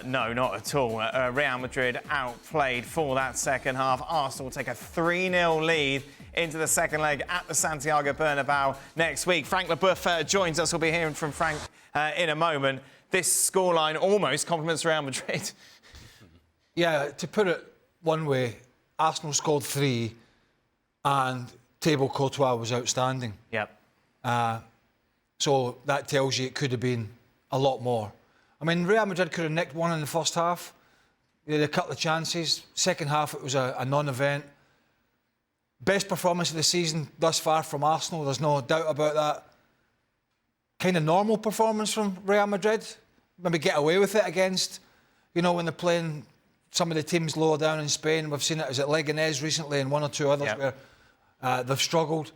No, not at all. Real Madrid outplayed for that second half. Arsenal take a 3-0 lead into the second leg at the Santiago Bernabeu next week. Frank Leboeuf joins us. We'll be hearing from Frank in a moment. This scoreline almost compliments Real Madrid. Yeah, to put it one way, Arsenal scored 3 and Thibaut Courtois was outstanding. Yep. So that tells you it could have been a lot more. I mean, Real Madrid could have nicked one in the first half. They had a couple of chances. Second half, it was a non-event. Best performance of the season thus far from Arsenal, there's no doubt about that. Kind of normal performance from Real Madrid. Maybe get away with it against, when they're playing some of the teams lower down in Spain. We've seen it, is it Leganés recently and one or two others where they've struggled,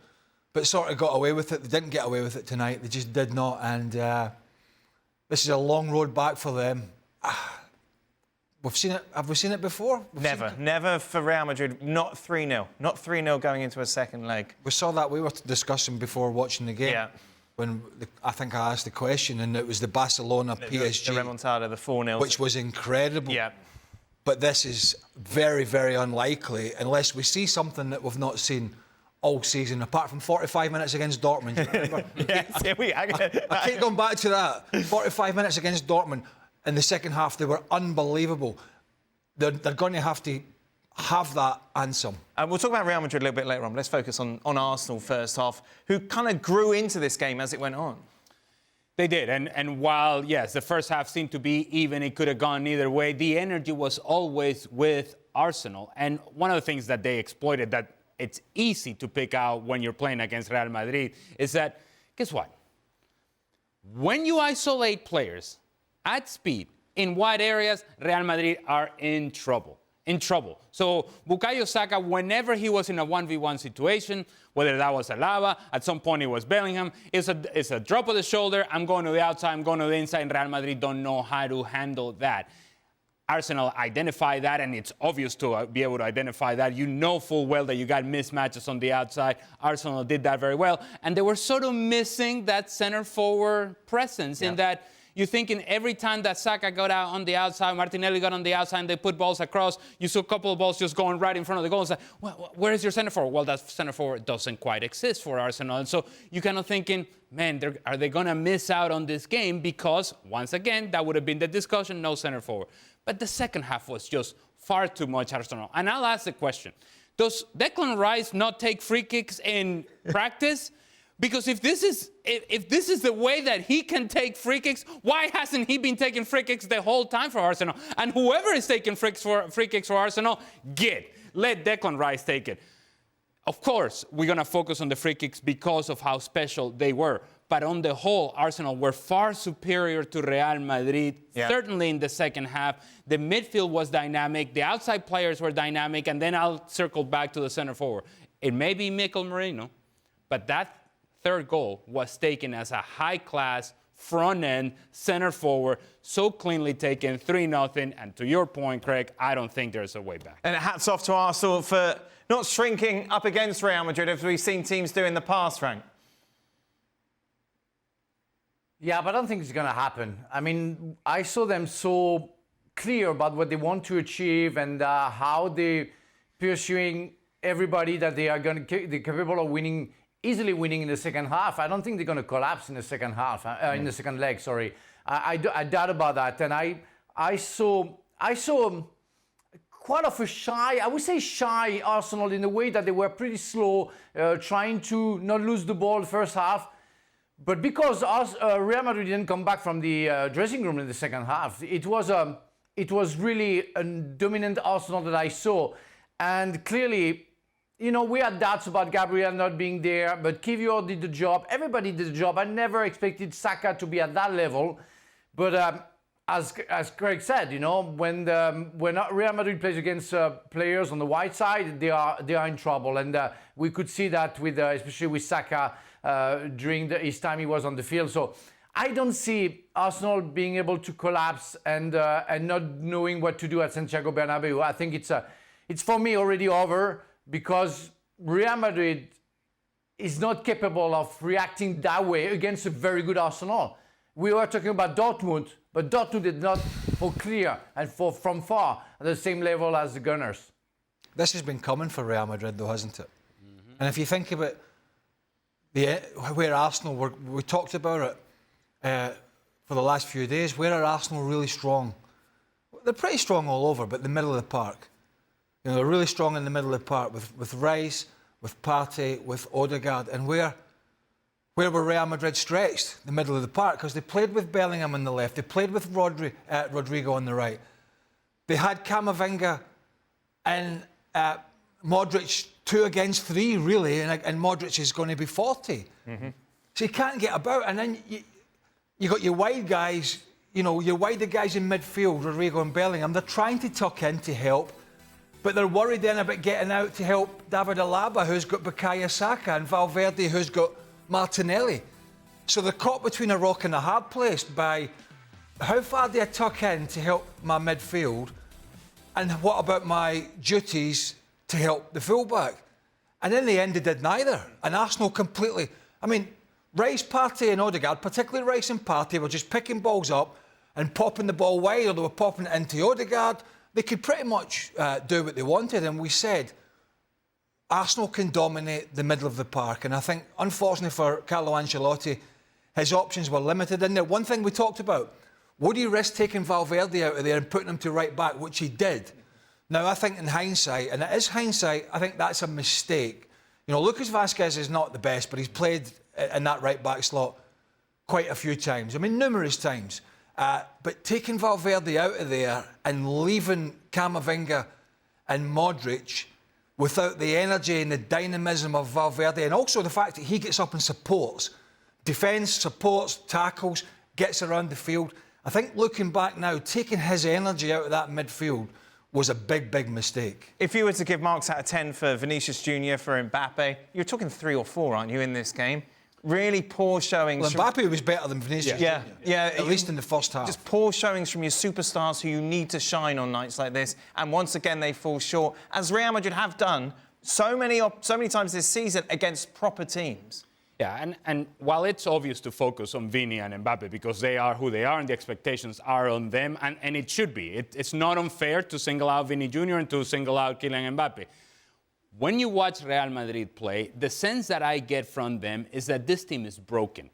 but sort of got away with it. They didn't get away with it tonight. They just did not. And this is a long road back for them. We've seen it. Have we seen it before? Never for Real Madrid. Not 3-0. Not 3-0 going into a second leg. We saw that. We were discussing before watching the game. Yeah. When I think I asked the question, and it was the Barcelona PSG. The remontada, the 4-0. Which was incredible. Yeah. But this is very, very unlikely unless we see something that we've not seen all season, apart from 45 minutes against Dortmund. I keep going back to that. 45 minutes against Dortmund in the second half, they were unbelievable. They're going to have that answer. We'll talk about Real Madrid a little bit later on. Let's focus on Arsenal first half, who kind of grew into this game as it went on. They did, and while, yes, the first half seemed to be even, it could have gone either way, the energy was always with Arsenal. And one of the things that they exploited that it's easy to pick out when you're playing against Real Madrid is that, guess what? When you isolate players at speed in wide areas, Real Madrid are in trouble. So Bukayo Saka, whenever he was in a 1v1 situation, whether that was Alaba, at some point it was Bellingham, it's a drop of the shoulder, I'm going to the outside, I'm going to the inside, and Real Madrid don't know how to handle that. Arsenal identify that, and it's obvious to be able to identify that. You know full well that you got mismatches on the outside. Arsenal did that very well, and they were sort of missing that center-forward presence in that you're thinking every time that Saka got out on the outside, Martinelli got on the outside, and they put balls across, you saw a couple of balls just going right in front of the goal. It's like, well, where is your center forward? Well, that center forward doesn't quite exist for Arsenal. And so you're kind of thinking, man, are they going to miss out on this game? Because, once again, that would have been the discussion, no center forward. But the second half was just far too much Arsenal. And I'll ask the question, does Declan Rice not take free kicks in practice? Because if this is the way that he can take free kicks, why hasn't he been taking free kicks the whole time for Arsenal? And whoever is taking free kicks for Arsenal, let Declan Rice take it. Of course, we're going to focus on the free kicks because of how special they were. But on the whole, Arsenal were far superior to Real Madrid, certainly in the second half. The midfield was dynamic. The outside players were dynamic. And then I'll circle back to the center forward. It may be Mikel Merino, but that third goal was taken as a high-class, front-end, center forward, so cleanly taken, 3-0. And to your point, Craig, I don't think there's a way back. And hats off to Arsenal for not shrinking up against Real Madrid, as we've seen teams do in the past, Frank. Yeah, but I don't think it's going to happen. I mean, I saw them so clear about what they want to achieve and how they're pursuing everybody that they're capable of winning, easily winning in the second half. I don't think they're going to collapse in the second half, in the second leg, sorry. I doubt about that. And I saw quite of a shy Arsenal in the way that they were pretty slow, trying to not lose the ball first half. But because Real Madrid didn't come back from the dressing room in the second half, it was really a dominant Arsenal that I saw. And clearly, we had doubts about Gabriel not being there, but Kivior did the job. Everybody did the job. I never expected Saka to be at that level. But as Craig said, when Real Madrid plays against players on the wide side, they are in trouble. And we could see that with especially with Saka during his time he was on the field. So I don't see Arsenal being able to collapse and not knowing what to do at Santiago Bernabeu. I think it's for me already over, because Real Madrid is not capable of reacting that way against a very good Arsenal. We were talking about Dortmund, but Dortmund did not for clear and from far at the same level as the Gunners. This has been coming for Real Madrid, though, hasn't it? Mm-hmm. And if you think about where Arsenal were, we talked about it for the last few days, where are Arsenal really strong? They're pretty strong all over, but the middle of the park. You know, they're really strong in the middle of the park with Rice, with Partey, with Odegaard. And where were Real Madrid stretched? The middle of the park, because they played with Bellingham on the left, they played with Rodrigo on the right. They had Camavinga and Modric 2 against 3, really, and Modric is going to be 40. Mm-hmm. So you can't get about. And then you got your wide guys, you know, your wider guys in midfield, Rodrigo and Bellingham. They're trying to tuck in to help, but they're worried then about getting out to help David Alaba, who's got Bukayo Saka, and Valverde, who's got Martinelli. So they're caught between a rock and a hard place by how far do I tuck in to help my midfield, and what about my duties to help the fullback? And in the end, they did neither. And Arsenal completely... I mean, Rice, Partey and Odegaard, particularly Rice and Partey, were just picking balls up and popping the ball wide, or they were popping it into Odegaard. They could pretty much do what they wanted. And we said, Arsenal can dominate the middle of the park. And I think, unfortunately for Carlo Ancelotti, his options were limited in there. One thing we talked about, would he risk taking Valverde out of there and putting him to right back, which he did. Now, I think in hindsight, and it is hindsight, I think that's a mistake. You know, Lucas Vazquez is not the best, but he's played in that right-back slot quite a few times. I mean, numerous times. But taking Valverde out of there and leaving Camavinga and Modric without the energy and the dynamism of Valverde, and also the fact that he gets up and supports, defends, supports, tackles, gets around the field. I think looking back now, taking his energy out of that midfield was a big, big mistake. If you were to give marks out of 10 for Vinicius Jr., for Mbappe, you're talking 3 or 4, aren't you, in this game? Really poor showings. Well, Mbappe was better than Vinicius. Yeah. At least in the first half. Just poor showings from your superstars who you need to shine on nights like this. And once again, they fall short, as Real Madrid have done so many times this season against proper teams. Yeah, and while it's obvious to focus on Vini and Mbappe because they are who they are and the expectations are on them, and it should be. It's not unfair to single out Vini Jr. and to single out Kylian Mbappe. When you watch Real Madrid play, the sense that I get from them is that this team is broken.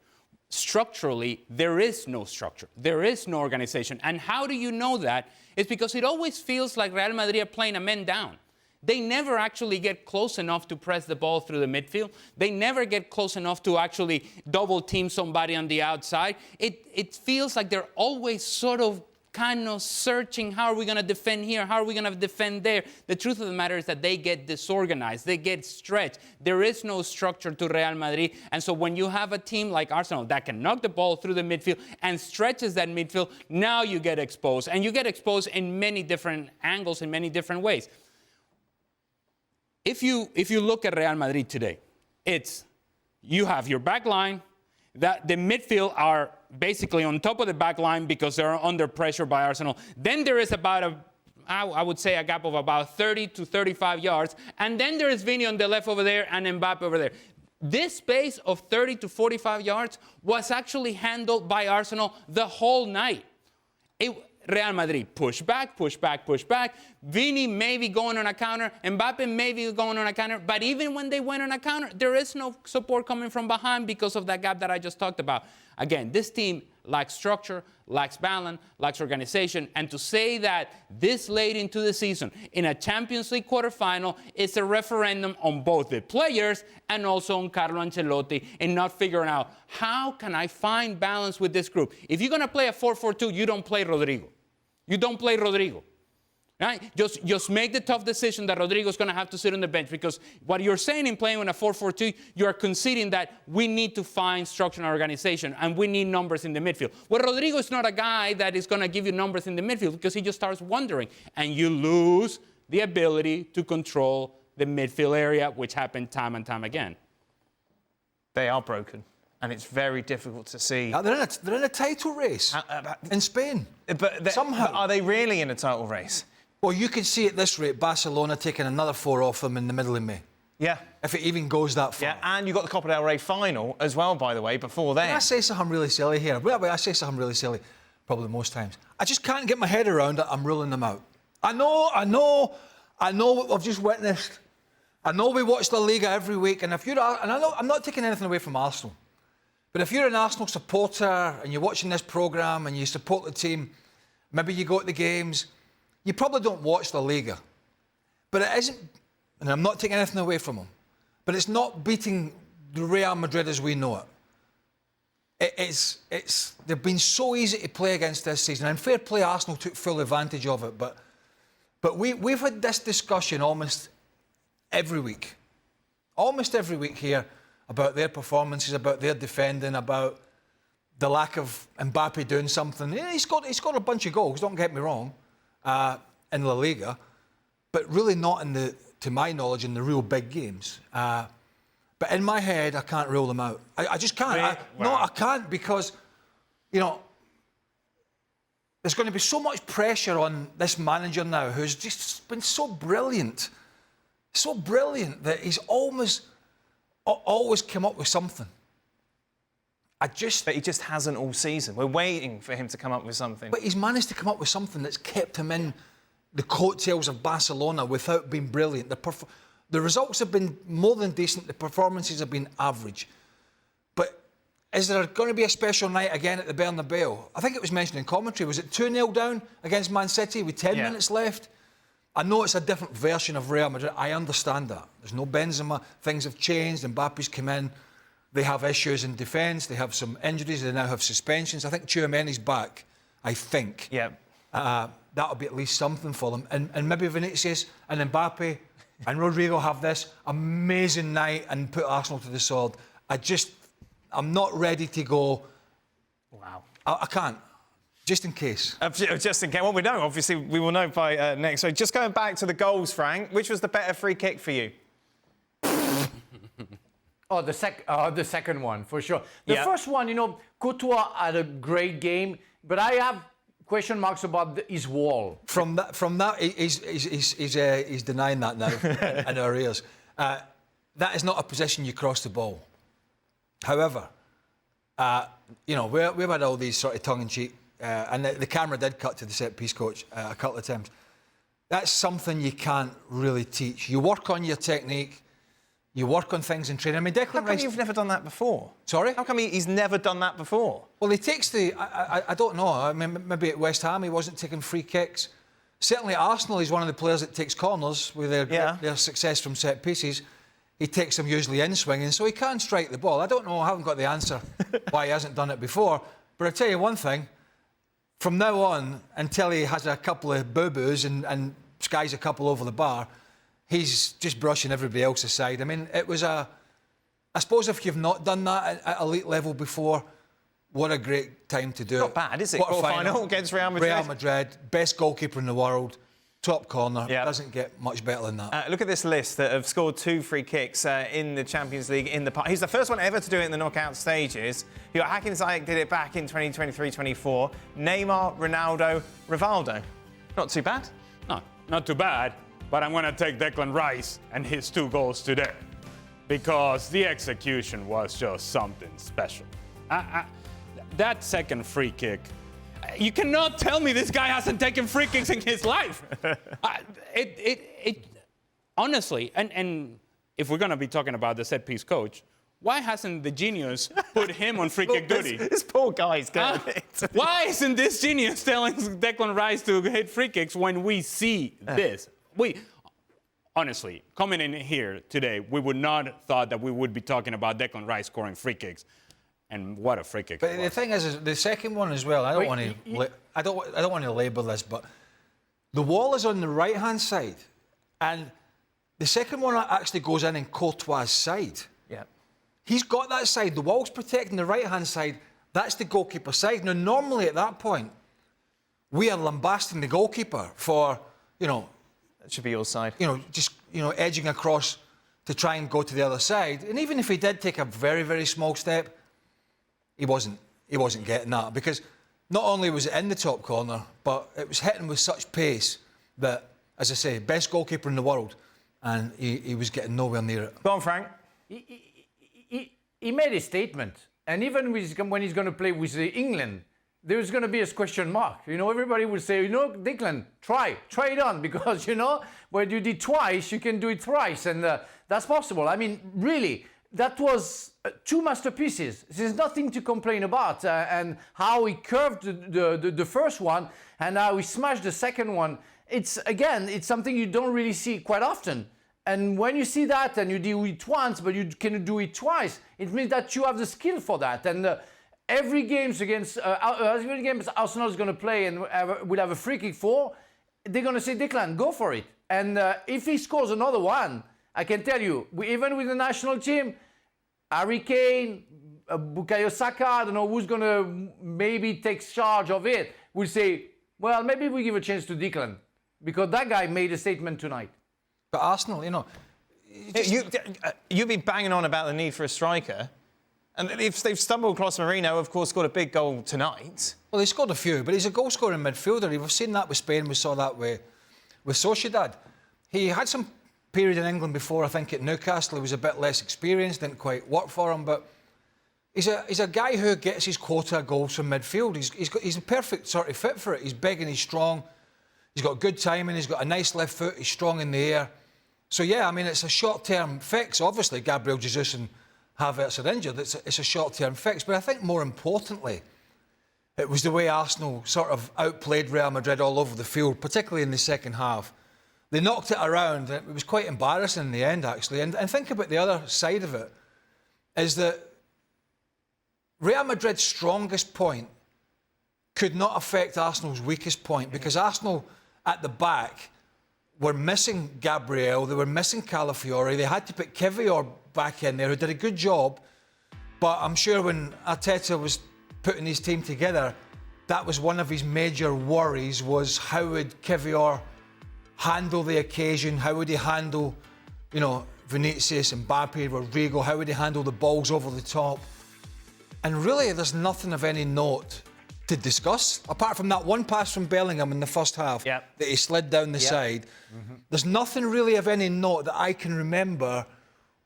Structurally, there is no structure. There is no organization. And how do you know that? It's because it always feels like Real Madrid are playing a man down. They never actually get close enough to press the ball through the midfield. They never get close enough to actually double team somebody on the outside. It feels like they're always sort of kind of searching, how are we going to defend here? How are we going to defend there? The truth of the matter is that they get disorganized. They get stretched. There is no structure to Real Madrid. And so when you have a team like Arsenal that can knock the ball through the midfield and stretches that midfield, now you get exposed. And you get exposed in many different angles, in many different ways. If you look at Real Madrid today, you have your back line, that the midfield are basically on top of the back line because they're under pressure by Arsenal. Then there is about I would say a gap of about 30 to 35 yards. And then there is Vini on the left over there and Mbappe over there. This space of 30 to 45 yards was actually handled by Arsenal the whole night. Real Madrid push back, push back, push back. Vini maybe going on a counter. Mbappe maybe going on a counter. But even when they went on a counter, there is no support coming from behind because of that gap that I just talked about. Again, this team lacks structure, lacks balance, lacks organization. And to say that this late into the season, in a Champions League quarterfinal, is a referendum on both the players and also on Carlo Ancelotti in not figuring out, how can I find balance with this group? If you're going to play a 4-4-2, you don't play Rodrigo. You don't play Rodrigo, right? Just make the tough decision that Rodrigo's going to have to sit on the bench, because what you're saying in playing in a 4-4-2, you are conceding that we need to find structure and organization, and we need numbers in the midfield. Well, Rodrigo is not a guy that is going to give you numbers in the midfield because he just starts wandering, and you lose the ability to control the midfield area, which happened time and time again. They are broken. And it's very difficult to see. They're in a title race in Spain. But somehow. Are they really in a title race? Well, you could see at this rate Barcelona taking another 4 off them in the middle of May. Yeah. If it even goes that far. Yeah, and you got the Copa del Rey final as well, by the way, before then. Can I say something really silly here? Wait, I say something really silly, probably most times. I just can't get my head around it. I'm ruling them out. I know what we've just witnessed. I know we watch La Liga every week, and if you're, and I know I'm not taking anything away from Arsenal, but if you're an Arsenal supporter and you're watching this programme and you support the team, maybe you go to the games, you probably don't watch La Liga. But it isn't, and I'm not taking anything away from them, but it's not beating the Real Madrid as we know it. They've been so easy to play against this season, and fair play, Arsenal took full advantage of it, but we've had this discussion almost every week here about their performances, about their defending, about the lack of Mbappe doing something. Yeah, he scored a bunch of goals, don't get me wrong, in La Liga, but really not to my knowledge, in the real big games. But in my head, I can't rule them out. I just can't. No, I can't, because, you know, there's going to be so much pressure on this manager now, who's just been so brilliant that he's always come up with something. But he just hasn't all season. We're waiting for him to come up with something. But he's managed to come up with something that's kept him in the coattails of Barcelona without being brilliant. The results have been more than decent. The performances have been average. But is there going to be a special night again at the Bernabeu? I think it was mentioned in commentary. Was it 2-0 down against Man City with 10 minutes left? I know it's a different version of Real Madrid. I understand that. There's no Benzema. Things have changed. Mbappe's come in. They have issues in defence. They have some injuries. They now have suspensions. I think Tchouameni's back. I think. Yeah. That'll be at least something for them. And maybe Vinicius and Mbappe and Rodrigo have this amazing night and put Arsenal to the sword. I'm not ready to go. Wow. I can't. Just in case. Just in case. Well, we know. Obviously, we will know by next week. Just going back to the goals, Frank, which was the better free kick for you? The second one, for sure. The first one, you know, Courtois had a great game, but I have question marks about his wall. From that, he's denying that now in our ears. That is not a position you cross the ball. However, you know, we've had all these sort of tongue-in-cheek, and the camera did cut to the set-piece coach a couple of times. That's something you can't really teach. You work on your technique. You work on things in training. I mean, Declan Rice... How come you've never done that before? Sorry? How come he's never done that before? Well, he takes I don't know. I mean, maybe at West Ham he wasn't taking free kicks. Certainly at Arsenal, he's one of the players that takes corners with their success from set pieces. He takes them usually in swinging, so he can strike the ball. I don't know. I haven't got the answer why he hasn't done it before. But I'll tell you one thing. From now on, until he has a couple of boo-boos and skies a couple over the bar, he's just brushing everybody else aside. I mean, it was I suppose if you've not done that at elite level before, what a great time to do it. Not bad, is it? Quarter-final against Real Madrid. Real Madrid, best goalkeeper in the world, top corner. Yep. Doesn't get much better than that. Look at this list that have scored 2 free kicks in the Champions League in the past. He's the first one ever to do it in the knockout stages. You got Hakim Ziyech did it back in 2023-24. Neymar, Ronaldo, Rivaldo. Not too bad. No, not too bad. But I'm going to take Declan Rice and his 2 goals today, because the execution was just something special. That second free kick, you cannot tell me this guy hasn't taken free kicks in his life. Honestly, and if we're going to be talking about the set-piece coach, why hasn't the genius put him on free kick duty? This poor guy's getting it. Why isn't this genius telling Declan Rice to hit free kicks when we see this? Honestly, coming in here today, we would not have thought that we would be talking about Declan Rice scoring free kicks. And what a free kick. But the thing is the second one as well, I don't want to labour this, but the wall is on the right-hand side. And the second one actually goes in Courtois' side. Yeah. He's got that side. The wall's protecting the right-hand side. That's the goalkeeper's side. Now, normally at that point, we are lambasting the goalkeeper for, you know... That should be your side. You know, just, you know, edging across to try and go to the other side. And even if he did take a very, very small step, he wasn't getting that. Because not only was it in the top corner, but it was hitting with such pace that, as I say, best goalkeeper in the world. and he was getting nowhere near it. Go on, Frank. He made a statement, and even when he's going to play with England, there's going to be a question mark. You know, everybody will say, you know, Declan, try it on, because, you know, when you did twice, you can do it thrice, and that's possible. I mean, really, that was 2 masterpieces. There's nothing to complain about, and how he curved the first one, and how he smashed the second one. It's something you don't really see quite often. And when you see that and you do it once, but you can do it twice, it means that you have the skill for that. And every game Arsenal is going to play and will have a free kick for, they're going to say, Declan, go for it. And if he scores another one, I can tell you, even with the national team, Harry Kane, Bukayo Saka, I don't know who's going to maybe take charge of it, will say, well, maybe we give a chance to Declan, because that guy made a statement tonight. But Arsenal, you know... You've been banging on about the need for a striker. And if they've stumbled across Marino, of course, scored a big goal tonight. Well, he scored a few, but he's a goal-scoring midfielder. We've seen that with Spain. We saw that with Sociedad. He had some period in England before, I think, at Newcastle. He was a bit less experienced, didn't quite work for him, but he's a guy who gets his quota of goals from midfield. He's a perfect sort of fit for it. He's big and he's strong. He's got good timing. He's got a nice left foot. He's strong in the air. So, yeah, I mean, it's a short-term fix. Obviously, Gabriel Jesus and Havertz are injured. It's a short-term fix. But I think more importantly, it was the way Arsenal sort of outplayed Real Madrid all over the field, particularly in the second half. They knocked it around. It was quite embarrassing in the end, actually. And think about the other side of it, is that Real Madrid's strongest point could not affect Arsenal's weakest point, because Arsenal at the back were missing Gabriel, they were missing Calafiori, they had to put Kivior back in there, who did a good job. But I'm sure when Arteta was putting his team together, that was one of his major worries, was how would Kivior handle the occasion, how would he handle, you know, Vinicius, Mbappe, Rodrigo, how would he handle the balls over the top? And really, there's nothing of any note to discuss, apart from that one pass from Bellingham in the first half that he slid down the side. There's nothing really of any note that I can remember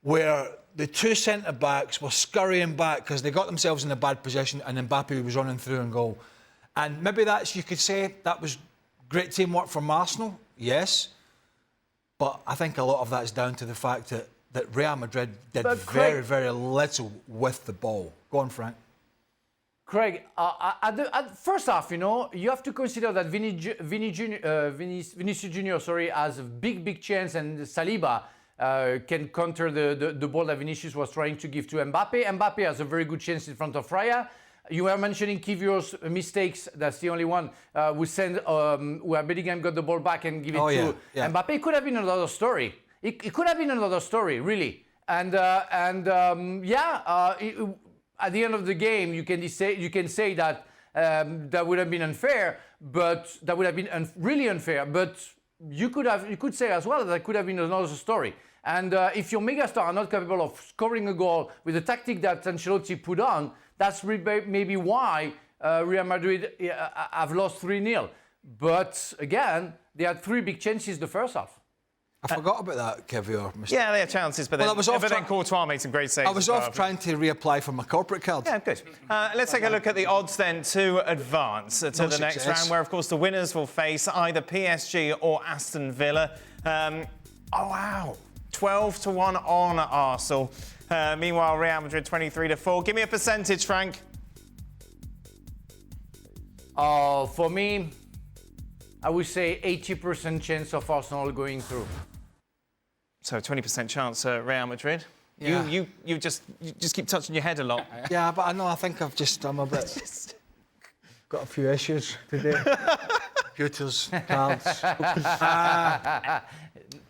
where the 2 centre-backs were scurrying back because they got themselves in a bad position and Mbappe was running through and goal. And maybe that's, you could say, that was great teamwork from Arsenal, yes. But I think a lot of that's down to the fact that Real Madrid did very, very little with the ball. Go on, Frank. Craig, at first half, you know, you have to consider that Vinicius Junior, has a big chance, and Saliba can counter the ball that Vinicius was trying to give to Mbappe. Mbappe has a very good chance in front of Raya. You were mentioning Kivior's mistakes. That's the only one. Where Bellingham got the ball back and give it to Mbappe. It could have been another story. It could have been another story, really. At the end of the game, you can say that that would have been unfair, but that would have been really unfair. But you could say as well that could have been another story. And if your megastar are not capable of scoring a goal with the tactic that Ancelotti put on, that's maybe why Real Madrid have lost 3-0. But again, they had 3 big chances the first half. I forgot about that, Kivior. Yeah, they had chances, but then Courtois made some great saves. I was off trying to reapply for my corporate card. Yeah, good. Let's take a look at the odds then to advance to the next round, where, of course, the winners will face either PSG or Aston Villa. Oh, wow. 12-1 on Arsenal. Meanwhile, Real Madrid 23-4. Give me a percentage, Frank. For me, I would say 80% chance of Arsenal going through. So 20% chance Real Madrid. Yeah. You just keep touching your head a lot. Yeah, but I'm a bit got a few issues today. Computers, cards,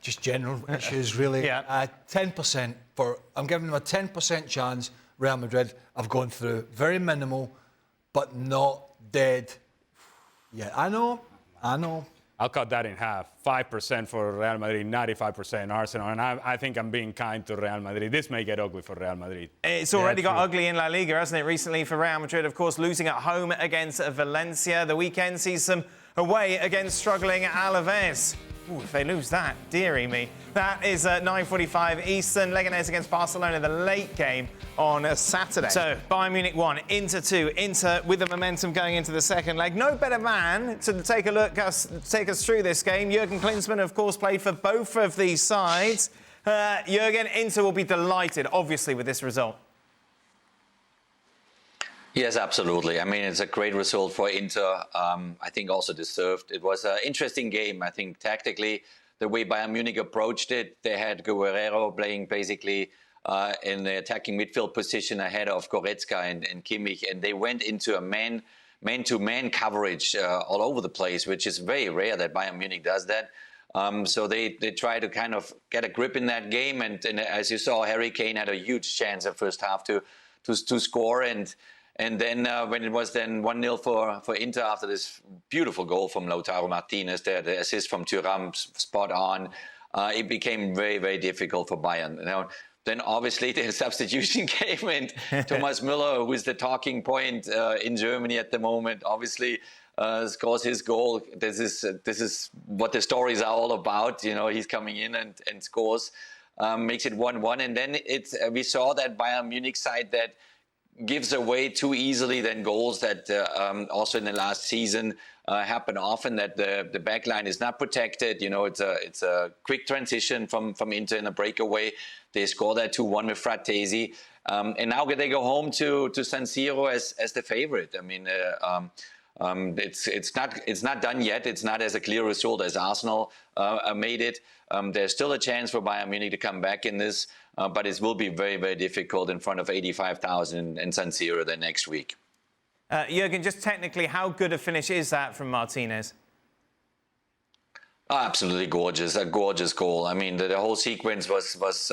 just general issues, really. Yeah. 10% I'm giving them a 10% chance. Real Madrid have gone through. Very minimal, but not dead. Yeah, I know. I'll cut that in half. 5% for Real Madrid, 95% Arsenal. And I think I'm being kind to Real Madrid. This may get ugly for Real Madrid. It's already got ugly in La Liga, hasn't it, recently for Real Madrid, of course, losing at home against Valencia. The weekend sees them away against struggling Alaves. Ooh, if they lose that, dearie me. That is 9:45 Eastern. Leganes against Barcelona, the late game on a Saturday. So Bayern Munich 1, Inter 2. Inter with the momentum going into the second leg. No better man to take us through this game. Jurgen Klinsmann, of course, played for both of these sides. Jurgen, Inter will be delighted, obviously, with this result. Yes, absolutely. I mean, it's a great result for Inter. I think also deserved. It was an interesting game. I think tactically, the way Bayern Munich approached it, they had Guerrero playing basically in the attacking midfield position ahead of Goretzka and Kimmich, and they went into a man-to-man coverage all over the place, which is very rare that Bayern Munich does that. So they try to kind of get a grip in that game, and as you saw, Harry Kane had a huge chance at first half to score, and then when it was then 1-0 for Inter after this beautiful goal from Lautaro Martinez, the assist from Thuram, spot on, it became very, very difficult for Bayern. Then obviously the substitution came, and Thomas Müller, who is the talking point in Germany at the moment, obviously scores his goal. This is what the stories are all about. He's coming in and scores, makes it 1-1, and then we saw that Bayern Munich side that gives away too easily then goals that also in the last season happen often, that the back line is not protected. It's a quick transition from Inter in a breakaway. They score that 2-1 with Fratesi. And now they go home to San Siro as the favorite. I mean, it's not done yet. It's not as a clear result as Arsenal made it. There's still a chance for Bayern Munich to come back in this, but it will be very, very difficult in front of 85,000 in San Siro the next week. Jurgen, just technically, how good a finish is that from Martinez? Oh, absolutely gorgeous, a gorgeous goal. I mean, the whole sequence was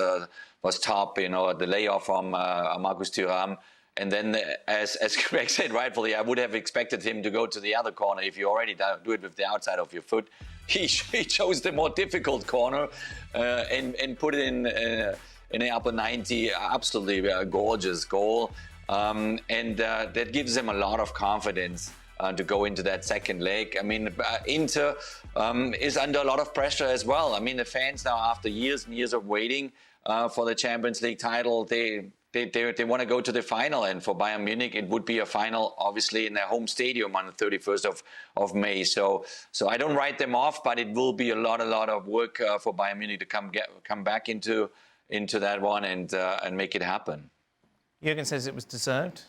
top. The layoff from Marcus Thuram. And then, as Greg said rightfully, I would have expected him to go to the other corner. If you already do it with the outside of your foot, he chose the more difficult corner and put it in the upper 90. Absolutely gorgeous goal. And that gives him a lot of confidence to go into that second leg. I mean, Inter is under a lot of pressure as well. I mean, the fans now, after years and years of waiting for the Champions League title, they want to go to the final, and for Bayern Munich, it would be a final, obviously, in their home stadium on the 31st of May. So I don't write them off, but it will be a lot of work for Bayern Munich to come back into that one and make it happen. Jurgen says it was deserved.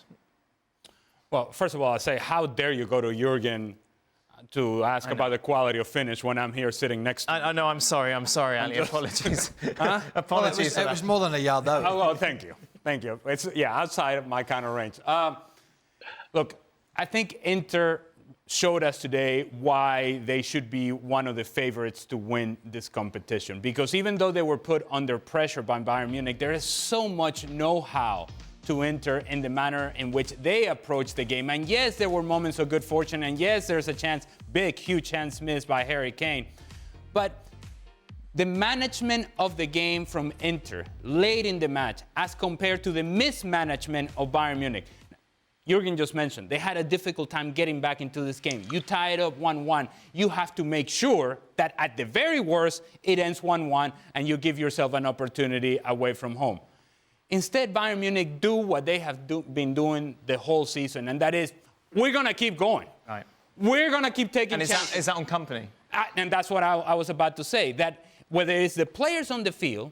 Well, first of all, I say, how dare you go to Jurgen to ask about the quality of finish when I'm here sitting next to you? I know, I'm sorry, Ali. Apologies. Apologies. Well, it was more than a yard out. Oh, well, thank you. It's outside of my kind of range. Look, I think Inter showed us today why they should be one of the favorites to win this competition. Because even though they were put under pressure by Bayern Munich, there is so much know-how to Inter in the manner in which they approach the game. And yes, there were moments of good fortune. And yes, there's a chance, huge chance missed by Harry Kane. But the management of the game from Inter late in the match as compared to the mismanagement of Bayern Munich. Jurgen just mentioned, they had a difficult time getting back into this game. You tie it up 1-1. You have to make sure that at the very worst, it ends 1-1 and you give yourself an opportunity away from home. Instead, Bayern Munich do what they have been doing the whole season, and that is, we're going to keep going. Right. We're going to keep taking chances. Is that on company? And that's what I was about to say, that whether it's the players on the field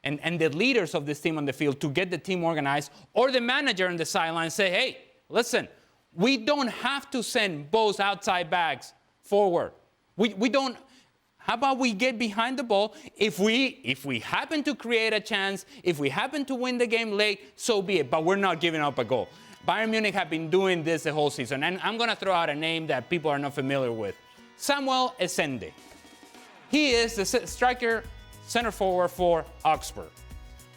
and the leaders of this team on the field to get the team organized, or the manager on the sideline say, hey, listen, we don't have to send both outside backs forward. We don't. How about we get behind the ball? If we happen to create a chance, if we happen to win the game late, so be it. But we're not giving up a goal. Bayern Munich have been doing this the whole season. And I'm going to throw out a name that people are not familiar with. Samuel Essende. He is the striker center forward for Augsburg.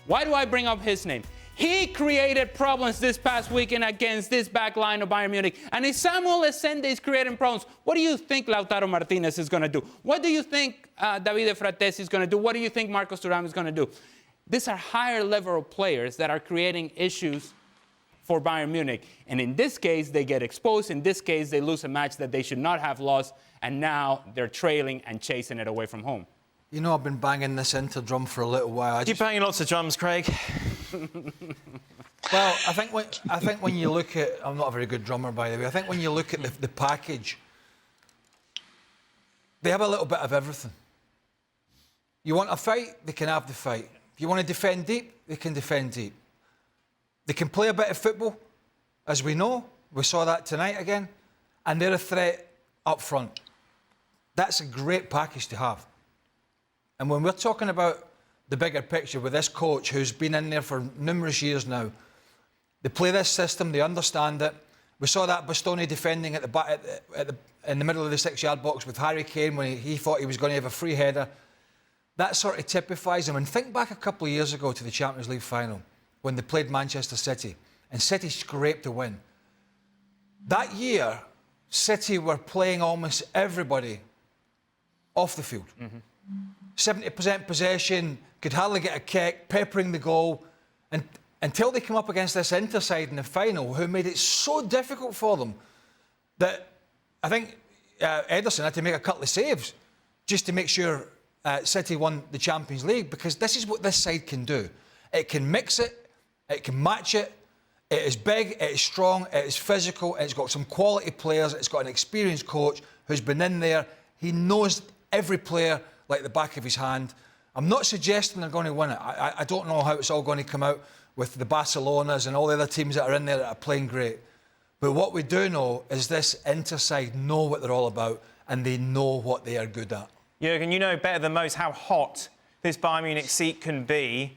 Why do I bring up his name? He created problems this past weekend against this back line of Bayern Munich. And if Samuel Essende is creating problems, what do you think Lautaro Martinez is going to do? What do you think Davide Fratesi is going to do? What do you think Marcus Thuram is going to do? These are higher level players that are creating issues for Bayern Munich. And in this case, they get exposed. In this case, they lose a match that they should not have lost. And now they're trailing and chasing it away from home. You know, I've been banging this Inter drum for a little while. You're banging lots of drums, Craig. Well, I think when you look at... I'm not a very good drummer, by the way. I think when you look at the package, they have a little bit of everything. You want a fight, they can have the fight. If you want to defend deep, they can defend deep. They can play a bit of football, as we know. We saw that tonight again. And they're a threat up front. That's a great package to have. And when we're talking about the bigger picture with this coach who's been in there for numerous years now, they play this system, they understand it. We saw that Bastoni defending at the back, in the middle of the 6-yard box with Harry Kane when he thought he was going to have a free header. That sort of typifies him. And think back a couple of years ago to the Champions League final when they played Manchester City and City scraped a win. That year, City were playing almost everybody off the field. 70% possession, could hardly get a kick, peppering the goal. And until they come up against this Inter side in the final, who made it so difficult for them that I think Ederson had to make a couple of saves just to make sure City won the Champions League, because this is what this side can do. It can mix it, it can match it, it is big, it is strong, it is physical, it's got some quality players, it's got an experienced coach who's been in there. He knows every player like the back of his hand. I'm not suggesting they're going to win it. I don't know how it's all going to come out with the Barcelonas and all the other teams that are in there that are playing great. But what we do know is this Inter side know what they're all about and they know what they are good at. Jurgen, you know better than most how hot this Bayern Munich seat can be.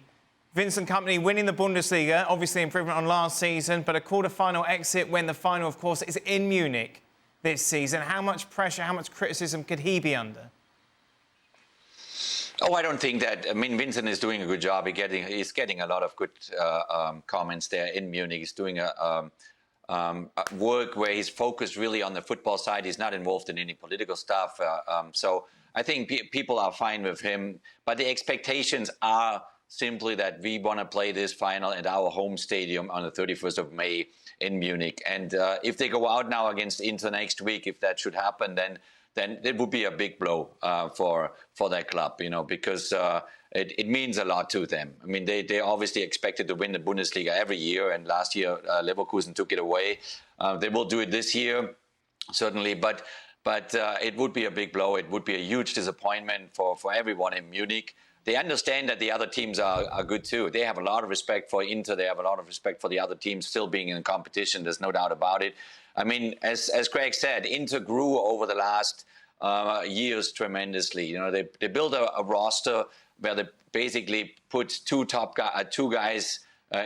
Vincent Kompany winning the Bundesliga, obviously improvement on last season, but a quarter-final exit when the final, of course, is in Munich this season. How much pressure, how much criticism could he be under? Oh, I don't think that. I mean, Vincent is doing a good job. He's getting a lot of good comments there in Munich. He's doing a work where he's focused really on the football side. He's not involved in any political stuff. So I think people are fine with him. But the expectations are simply that we want to play this final at our home stadium on the 31st of May in Munich. And if they go out now against Inter next week, if that should happen, then it would be a big blow for that club, you know, because it means a lot to them. I mean, they obviously expected to win the Bundesliga every year, and last year Leverkusen took it away. They will do it this year, certainly, but it would be a big blow. It would be a huge disappointment for everyone in Munich. They understand that the other teams are good too. They have a lot of respect for Inter. They have a lot of respect for the other teams still being in competition. There's no doubt about it. I mean, as Craig said, Inter grew over the last years tremendously. You know, they built a roster where they basically put two guys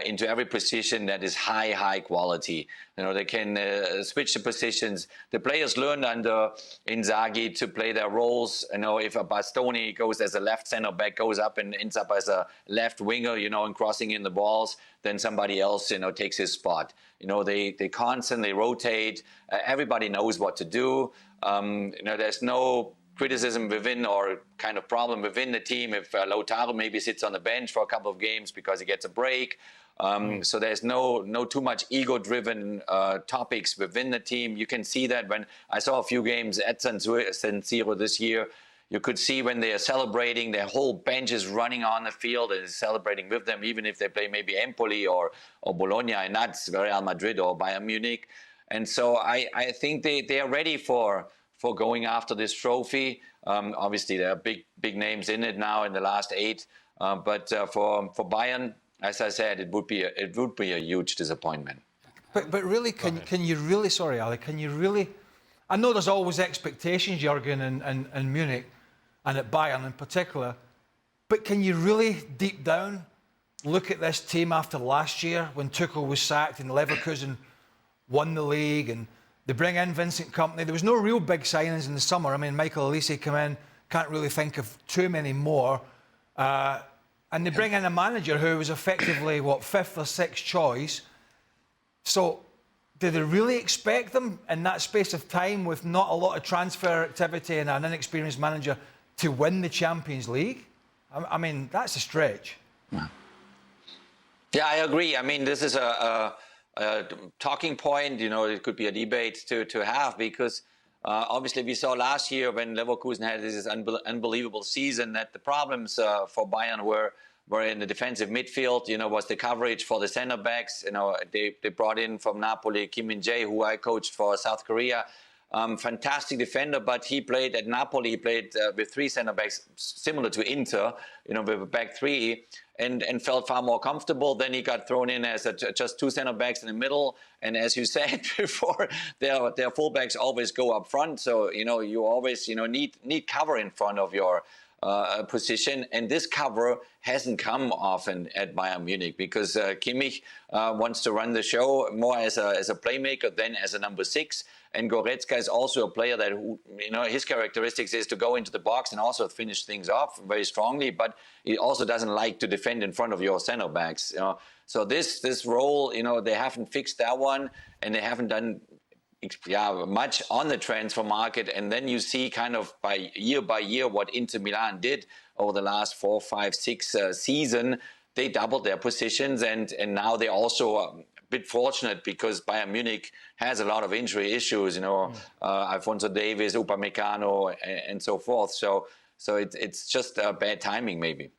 into every position that is high quality. You know, they can switch the positions. The players learned under Inzaghi to play their roles. You know, if a Bastoni goes as a left center back, goes up and ends up as a left winger, you know, and crossing in the balls, then somebody else, you know, takes his spot. You know, they constantly rotate. Everybody knows what to do. You know, there's no criticism within or kind of problem within the team if Lautaro maybe sits on the bench for a couple of games because he gets a break. So there's no too much ego-driven topics within the team. You can see that when I saw a few games at San Siro this year. You could see when they are celebrating, their whole bench is running on the field and is celebrating with them, even if they play maybe Empoli or Bologna and not Real Madrid or Bayern Munich. And so I think they are ready for going after this trophy. Obviously, there are big names in it now in the last 8. But for Bayern, as I said, it would be a huge disappointment. But really, can you really? Sorry, Ali. Can you really? I know there's always expectations, Jurgen, in Munich and at Bayern in particular. But can you really, deep down, look at this team after last year when Tuchel was sacked and Leverkusen won the league, and they bring in Vincent Kompany. There was no real big signings in the summer. I mean, Michael Olise came in. Can't really think of too many more. And they bring in a manager who was effectively, 5th or 6th choice. So, do they really expect them in that space of time with not a lot of transfer activity and an inexperienced manager to win the Champions League? I mean, that's a stretch. Yeah, I agree. I mean, this is a talking point. It could be a debate to have, because obviously we saw last year when Leverkusen had this unbelievable season that the problems for Bayern were in the defensive midfield. Was the coverage for the center backs. They brought in from Napoli Kim Min-jae, who I coached for South Korea. Fantastic defender, but he played at Napoli. He played with three center backs, similar to Inter, with a back three, and felt far more comfortable. Then he got thrown in as just two center backs in the middle. And as you said before, their fullbacks always go up front. So you always need cover in front of your position, and this cover hasn't come often at Bayern Munich, because Kimmich wants to run the show more as a playmaker than as a number 6, and Goretzka is also a player that his characteristics is to go into the box and also finish things off very strongly, but he also doesn't like to defend in front of your center backs. So this role, they haven't fixed that one, and they haven't done much on the transfer market. And then you see kind of by year what Inter Milan did over the last 4, 5, 6 season. They doubled their positions, and now they're also a bit fortunate because Bayern Munich has a lot of injury issues, Alphonso Davies, Upamecano, and so forth. So it's just bad timing maybe.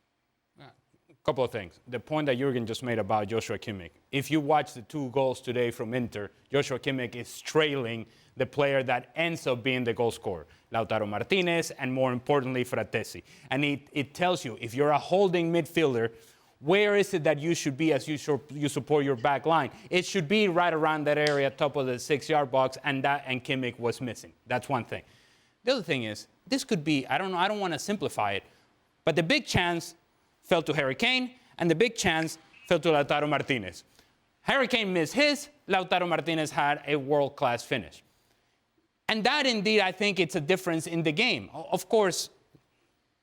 Couple of things. The point that Jürgen just made about Joshua Kimmich. If you watch the 2 goals today from Inter, Joshua Kimmich is trailing the player that ends up being the goal scorer, Lautaro Martinez, and more importantly, Fratesi. And it tells you, if you're a holding midfielder, where is it that you should be as you support your back line? It should be right around that area, top of the 6-yard box, and Kimmich was missing. That's one thing. The other thing is, this could be, I don't want to simplify it, but the big chance fell to Harry Kane, and the big chance fell to Lautaro Martinez. Harry Kane missed his, Lautaro Martinez had a world-class finish. And that indeed, I think it's a difference in the game. Of course,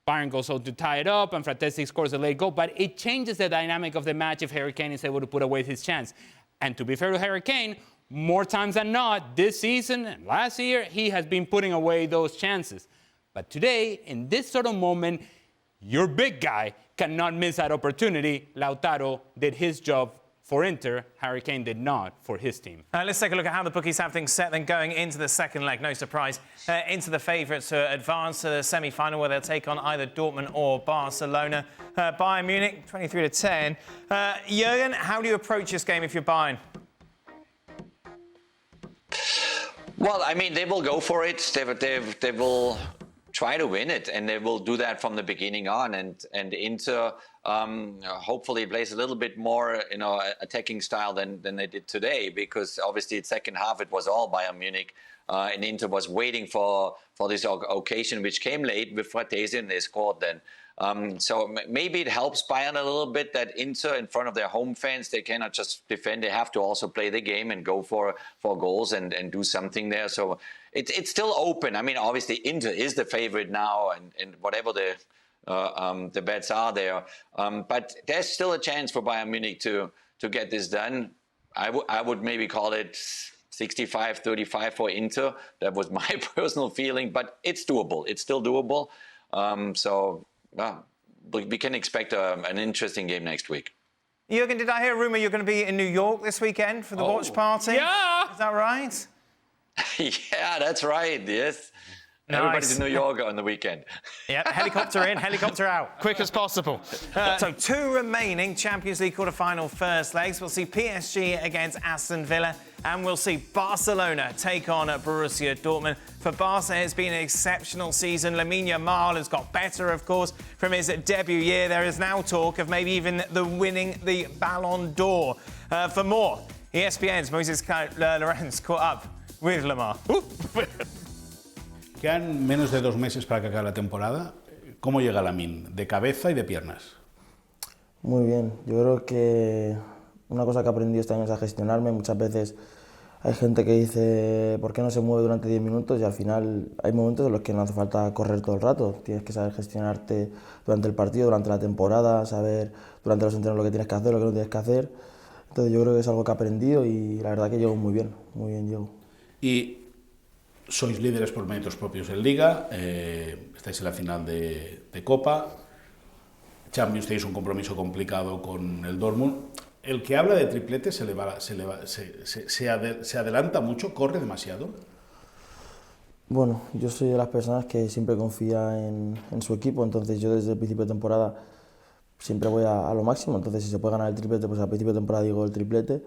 Bayern goes out to tie it up, and Fratesi scores a late goal, but it changes the dynamic of the match if Harry Kane is able to put away his chance. And to be fair to Harry Kane, more times than not, this season and last year, he has been putting away those chances. But today, in this sort of moment, your big guy cannot miss that opportunity. Lautaro did his job for Inter. Harry Kane did not for his team. Let's take a look at how the bookies have things set then going into the second leg. No surprise, into the favourites to advance to the semi-final where they'll take on either Dortmund or Barcelona. Bayern Munich, 23-10. Jürgen, how do you approach this game if you're Bayern? Well, I mean, they will go for it. They will try to win it, and they will do that from the beginning on. And Inter hopefully plays a little bit more, attacking style than they did today, because obviously the second half it was all Bayern Munich, and Inter was waiting for this occasion, which came late with Fratesi, and they scored then. So maybe it helps Bayern a little bit that Inter, in front of their home fans, they cannot just defend. They have to also play the game and go for goals and do something there. So it's still open. I mean, obviously Inter is the favorite now, and whatever the bets are there. But there's still a chance for Bayern Munich to get this done. I would maybe call it 65-35 for Inter. That was my personal feeling, but it's doable. It's still doable. We can expect an interesting game next week. Jürgen, did I hear a rumour you're going to be in New York this weekend for the watch party? Yeah! Is that right? Yeah, that's right, yes. Nice. Everybody's in New York on the weekend. Yep, helicopter in, helicopter out, quick as possible. So 2 remaining Champions League quarter-final first legs. We'll see PSG against Aston Villa, and we'll see Barcelona take on Borussia Dortmund. For Barca, it's been an exceptional season. Lamine Yamal has got better, of course, from his debut year. There is now talk of maybe even winning the Ballon d'Or. For more, ESPN's Moses Lorenz caught up with Lamar. Quedan menos de 2 meses para que acabe la temporada. ¿Cómo llega Lamine? ¿De cabeza y de piernas? Muy bien. Yo creo que una cosa que he aprendido este año es a gestionarme. Muchas veces hay gente que dice ¿por qué no se mueve durante 10 minutos? Y al final hay momentos en los que no hace falta correr todo el rato. Tienes que saber gestionarte durante el partido, durante la temporada, saber durante los entrenos lo que tienes que hacer, lo que no tienes que hacer. Entonces yo creo que es algo que he aprendido y la verdad que llego muy bien llego. Y sois líderes por méritos propios en Liga, estáis en la final de Copa, Champions tenéis un compromiso complicado con el Dortmund. El que habla de triplete se adelanta mucho, corre demasiado. Bueno, yo soy de las personas que siempre confía en su equipo, entonces yo desde el principio de temporada siempre voy a lo máximo, entonces si se puede ganar el triplete, pues al principio de temporada digo el triplete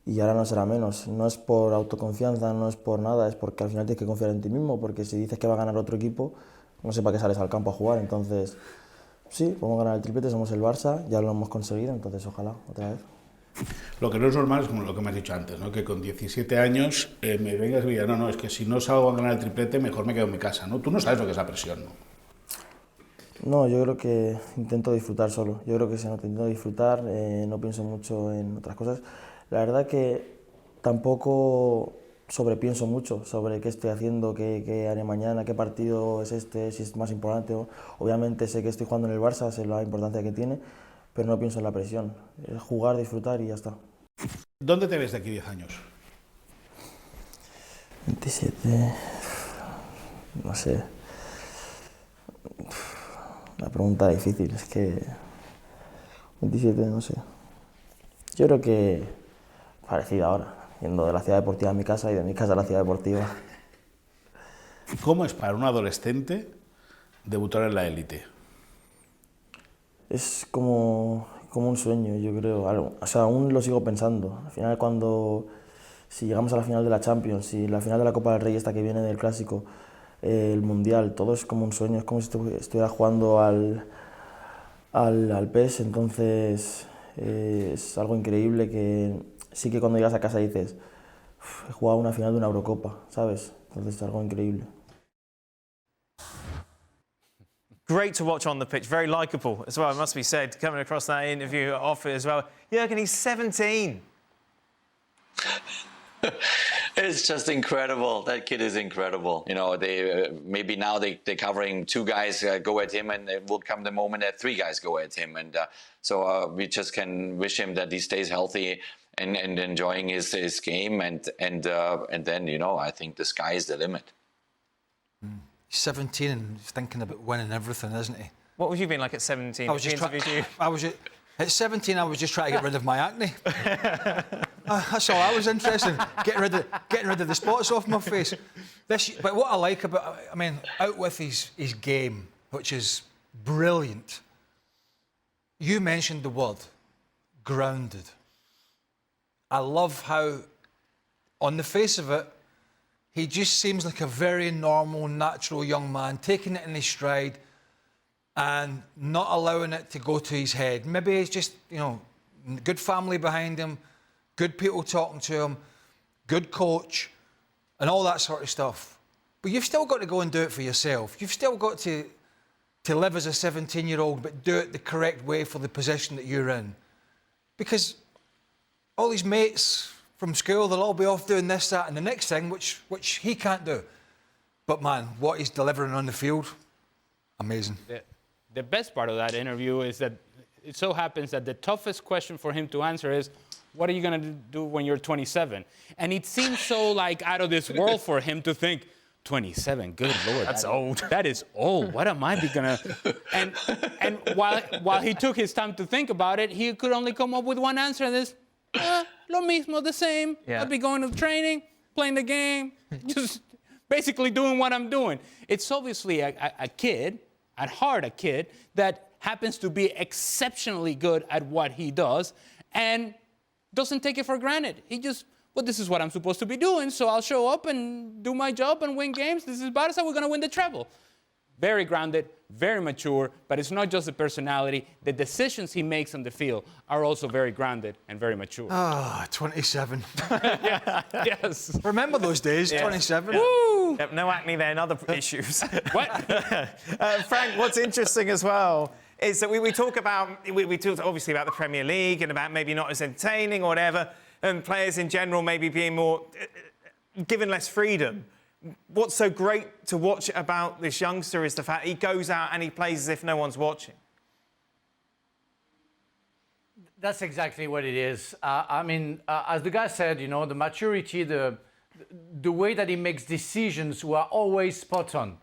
y ahora no será menos. No es por autoconfianza, no es por nada, es porque al final tienes que confiar en ti mismo, porque si dices que va a ganar otro equipo, no sé para qué sales al campo a jugar, entonces sí, podemos ganar el triplete, somos el Barça, ya lo hemos conseguido, entonces ojalá, otra vez. Lo que no es normal es como lo que me has dicho antes, ¿no? Que con 17 años me vengas y digas, no, es que si no salgo a ganar el triplete, mejor me quedo en mi casa, ¿no? Tú no sabes lo que es la presión, ¿no? No, yo creo que intento disfrutar solo. Yo creo que si no intento disfrutar, no pienso mucho en otras cosas. La verdad que tampoco sobrepienso mucho sobre qué estoy haciendo, qué haré mañana, qué partido es este, si es más importante. Obviamente sé que estoy jugando en el Barça, sé la importancia que tiene, pero no pienso en la presión. Es jugar, disfrutar y ya está. ¿Dónde te ves de aquí 10 años? 27... no sé. Una pregunta difícil, es que 27, no sé. Yo creo que parecido ahora, yendo de la ciudad deportiva a mi casa y de mi casa a la ciudad deportiva. ¿Cómo es para un adolescente debutar en la élite? Es como un sueño, yo creo. O sea, aún lo sigo pensando. Al final, si llegamos a la final de la Champions, si la final de la Copa del Rey esta que viene del Clásico, el Mundial, todo es como un sueño, es como si estuviera jugando al PES, entonces es algo increíble que sí que cuando llegas a casa dices, he jugado una final de una Eurocopa, ¿sabes? Entonces es algo increíble. Great to watch on the pitch, very likeable as well, it must be said, coming across that interview off it as well. Jürgen, he's 17. It's just incredible. That kid is incredible. You know, maybe now they're covering 2 guys go at him, and it will come the moment that 3 guys go at him. And so we just can wish him that he stays healthy and enjoying his game. And then, you know, I think the sky is the limit. He's 17 and he's thinking about winning everything, isn't he? What would you been like at 17? At 17, I was just trying to get rid of my acne. That's all I was interested in, getting rid of the spots off my face. But what I like about, I mean, out with his game, which is brilliant. You mentioned the word, grounded. I love how, on the face of it, he just seems like a very normal, natural young man, taking it in his stride and not allowing it to go to his head. Maybe it's just, you know, good family behind him, good people talking to him, good coach, and all that sort of stuff. But you've still got to go and do it for yourself. You've still got to live as a 17-year-old, but do it the correct way for the position that you're in. Because all his mates from school, they'll all be off doing this, that, and the next thing, which he can't do. But man, what he's delivering on the field, amazing. The best part of that interview is that it so happens that the toughest question for him to answer is, what are you going to do when you're 27? And it seems so like out of this world for him to think, 27, good Lord. That's old. That is old. What am I going to... And while he took his time to think about it, he could only come up with one answer, and this, lo mismo, the same. Yeah. I'll be going to training, playing the game, just basically doing what I'm doing. It's obviously a kid, at heart a kid, that happens to be exceptionally good at what he does and doesn't take it for granted. He just, well, this is what I'm supposed to be doing, so I'll show up and do my job and win games. This is Barça, we're going to win the treble. Very grounded, very mature, but it's not just the personality. The decisions he makes on the field are also very grounded and very mature. 27. Yes. Remember those days, 27? Yeah. Woo! Yep, no acne there and other issues. What? Frank, what's interesting as well is that we talk about, we talked obviously about the Premier League and about maybe not as entertaining or whatever, and players in general maybe being more, given less freedom. What's so great to watch about this youngster is the fact he goes out and he plays as if no one's watching. That's exactly what it is. I mean, as the guy said, you know, the maturity, the way that he makes decisions who are always spot on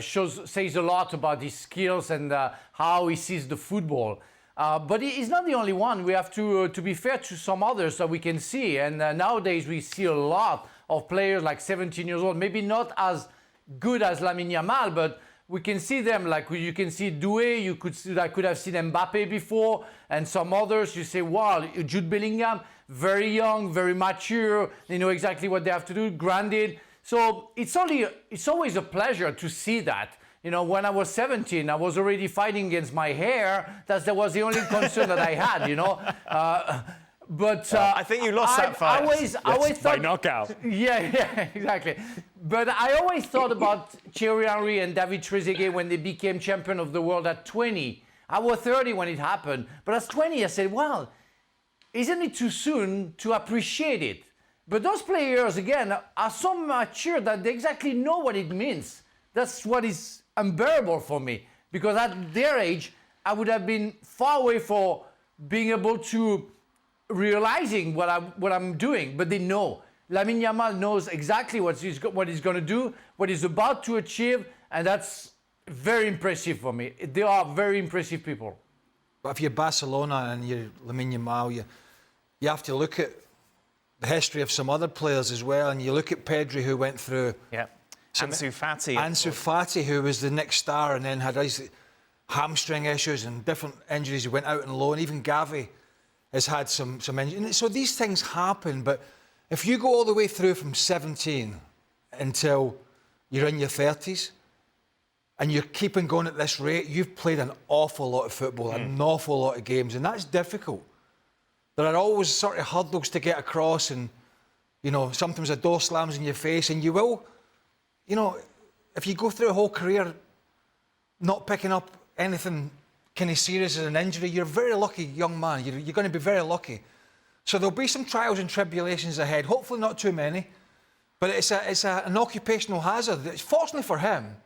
says a lot about his skills and how he sees the football. But he's not the only one. We have to be fair to some others that we can see. And nowadays we see a lot of players like 17 years old, maybe not as good as Lamine Yamal, but we can see them, like you can see Doué, I could have seen Mbappe before, and some others. You say, wow, Jude Bellingham, very young, very mature, they know exactly what they have to do, granted. So it's always a pleasure to see that. You know, when I was 17, I was already fighting against my hair. That was the only concern that I had, you know. But I think you lost that fight. I always thought, by knockout. Yeah, exactly. But I always thought about Thierry Henry and David Trezeguet when they became champion of the world at 20. I was 30 when it happened. But at 20, I said, well, isn't it too soon to appreciate it? But those players, again, are so mature that they exactly know what it means. That's what is unbearable for me. Because at their age, I would have been far away from being able to realizing what I'm doing, but they know. Lamine Yamal knows exactly what he's going to do, what he's about to achieve, and that's very impressive for me. They are very impressive people. But if you're Barcelona and you're Lamine Yamal, you have to look at the history of some other players as well, and you look at Pedri, who went through... Yeah. Ansu Fati. Ansu Fati, who was the next star and then had his hamstring issues and different injuries. He went out on loan. Even Gavi has had some injuries. So these things happen, but if you go all the way through from 17 until you're in your 30s and you're keeping going at this rate, you've played an awful lot of football, an awful lot of games, and that's difficult. There are always sort of hurdles to get across, and, you know, sometimes a door slams in your face, and you will, you know, if you go through a whole career not picking up anything kind of serious as an injury, you're a very lucky young man. You're going to be very lucky. So there'll be some trials and tribulations ahead. Hopefully not too many, but it's an occupational hazard. Fortunately for him,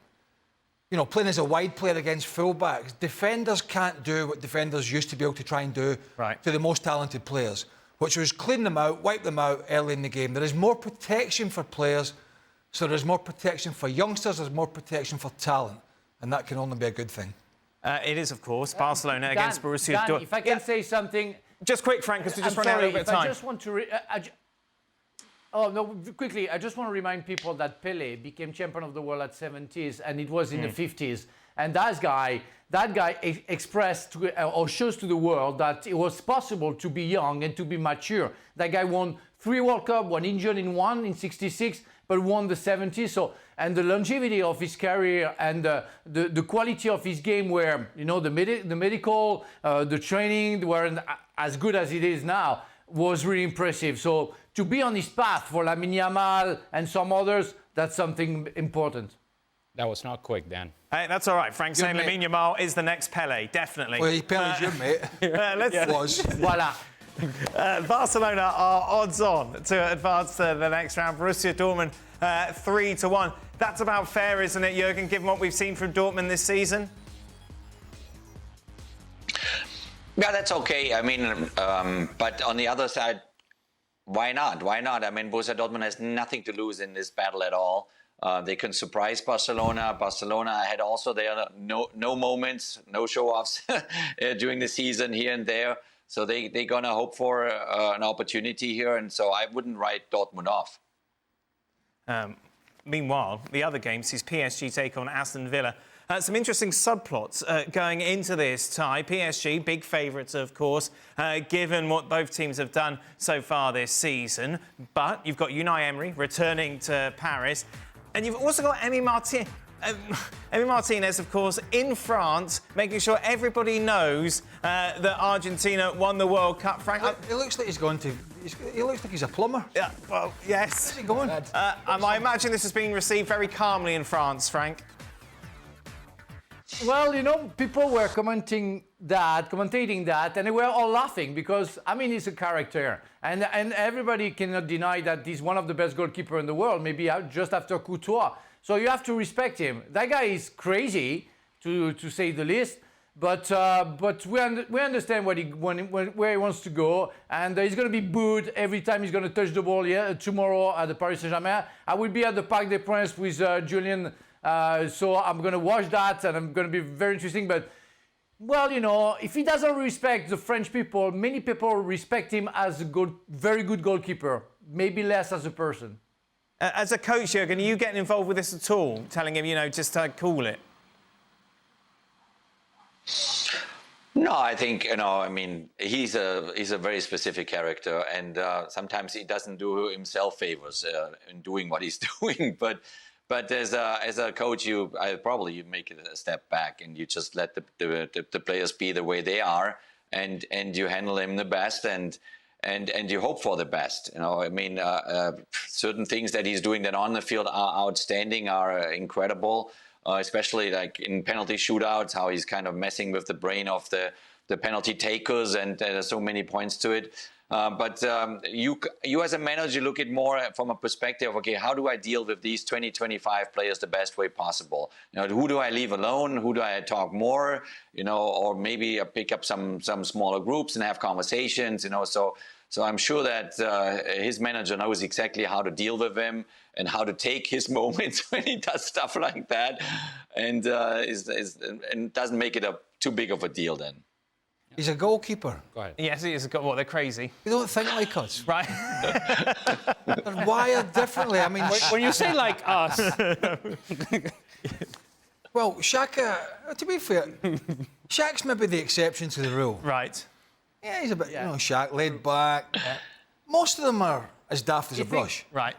you know, playing as a wide player against fullbacks, defenders can't do what defenders used to be able to try and do to the most talented players, which was clean them out, wipe them out early in the game. There is more protection for players, so there's more protection for youngsters, there's more protection for talent, and that can only be a good thing. It is, of course, Barcelona against Borussia Dortmund. If I can say something... Just quick, Frank, because we just run out a little bit of time. I just want to... quickly, I just want to remind people that Pelé became champion of the world at 70s, and it was in the 50s. And that guy expressed or shows to the world that it was possible to be young and to be mature. That guy won 3 World Cup, one injured in one in 66, but won the 70s. So, and the longevity of his career and the quality of his game, where, you know, the medical, the training weren't as good as it is now, was really impressive. So to be on this path for Lamine Yamal and some others, that's something important. That was not quick, Dan. Hey, that's all right. Frank saying Lamine Yamal is the next Pelé, definitely. Well, Pelé's your mate. Was. Voila. Barcelona are odds on to advance to the next round. Borussia Dortmund 3-1. That's about fair, isn't it, Jurgen, given what we've seen from Dortmund this season? Yeah, that's okay. I mean, but on the other side, why not? Why not? I mean, Borussia Dortmund has nothing to lose in this battle at all. They can surprise Barcelona. Barcelona had also their no moments, no show-offs during the season here and there. So they're going to hope for an opportunity here. And so I wouldn't write Dortmund off. Meanwhile, the other game sees PSG take on Aston Villa. Some interesting subplots going into this tie. PSG, big favourites, of course, given what both teams have done so far this season. But you've got Unai Emery returning to Paris. And you've also got Emi Martinez, of course, in France, making sure everybody knows that Argentina won the World Cup. Frank, it looks like he's going to... He looks like he's a plumber. Yeah, well, yes. Where's he going? I imagine this has been received very calmly in France, Frank. Well, you know, people were commentating that, and they were all laughing because, I mean, he's a character. And everybody cannot deny that he's one of the best goalkeepers in the world, maybe just after Courtois. So you have to respect him. That guy is crazy, to say the least. But we understand where he wants to go, and he's going to be booed every time he's going to touch the ball tomorrow at the Paris Saint-Germain. I will be at the Parc des Princes with Julian, so I'm going to watch that, and I'm going to be very interesting. But Well, you know, if he doesn't respect the French people, many people respect him as a very good goalkeeper, maybe less as a person. As a coach, Jurgen, are you getting involved with this at all? Telling him, you know, just to cool it? No, I think, you know, I mean, he's a very specific character, and sometimes he doesn't do himself favors in doing what he's doing. But as a coach, you make it a step back, and you just let the players be the way they are, and you handle them the best, and you hope for the best. You know, I mean, certain things that he's doing that on the field are outstanding, are incredible. Especially like in penalty shootouts, how he's kind of messing with the brain of the penalty takers, and there's so many points to it. But you as a manager look at more from a perspective, okay, how do I deal with these 20, 25 players the best way possible? You know, who do I leave alone? Who do I talk more? You know, or maybe pick up some smaller groups and have conversations, you know, so I'm sure that his manager knows exactly how to deal with him and how to take his moments when he does stuff like that, and and doesn't make it too big of a deal then. He's a goalkeeper. Go ahead. Yes, he is. What, they're crazy. They don't think like us. Right. They're wired differently. I mean, When you say like us, well, Shaq, to be fair, Shaq's maybe the exception to the rule. Right. Yeah, he's a bit, you know, Shaq, laid back. Most of them are as daft as a brush. Right.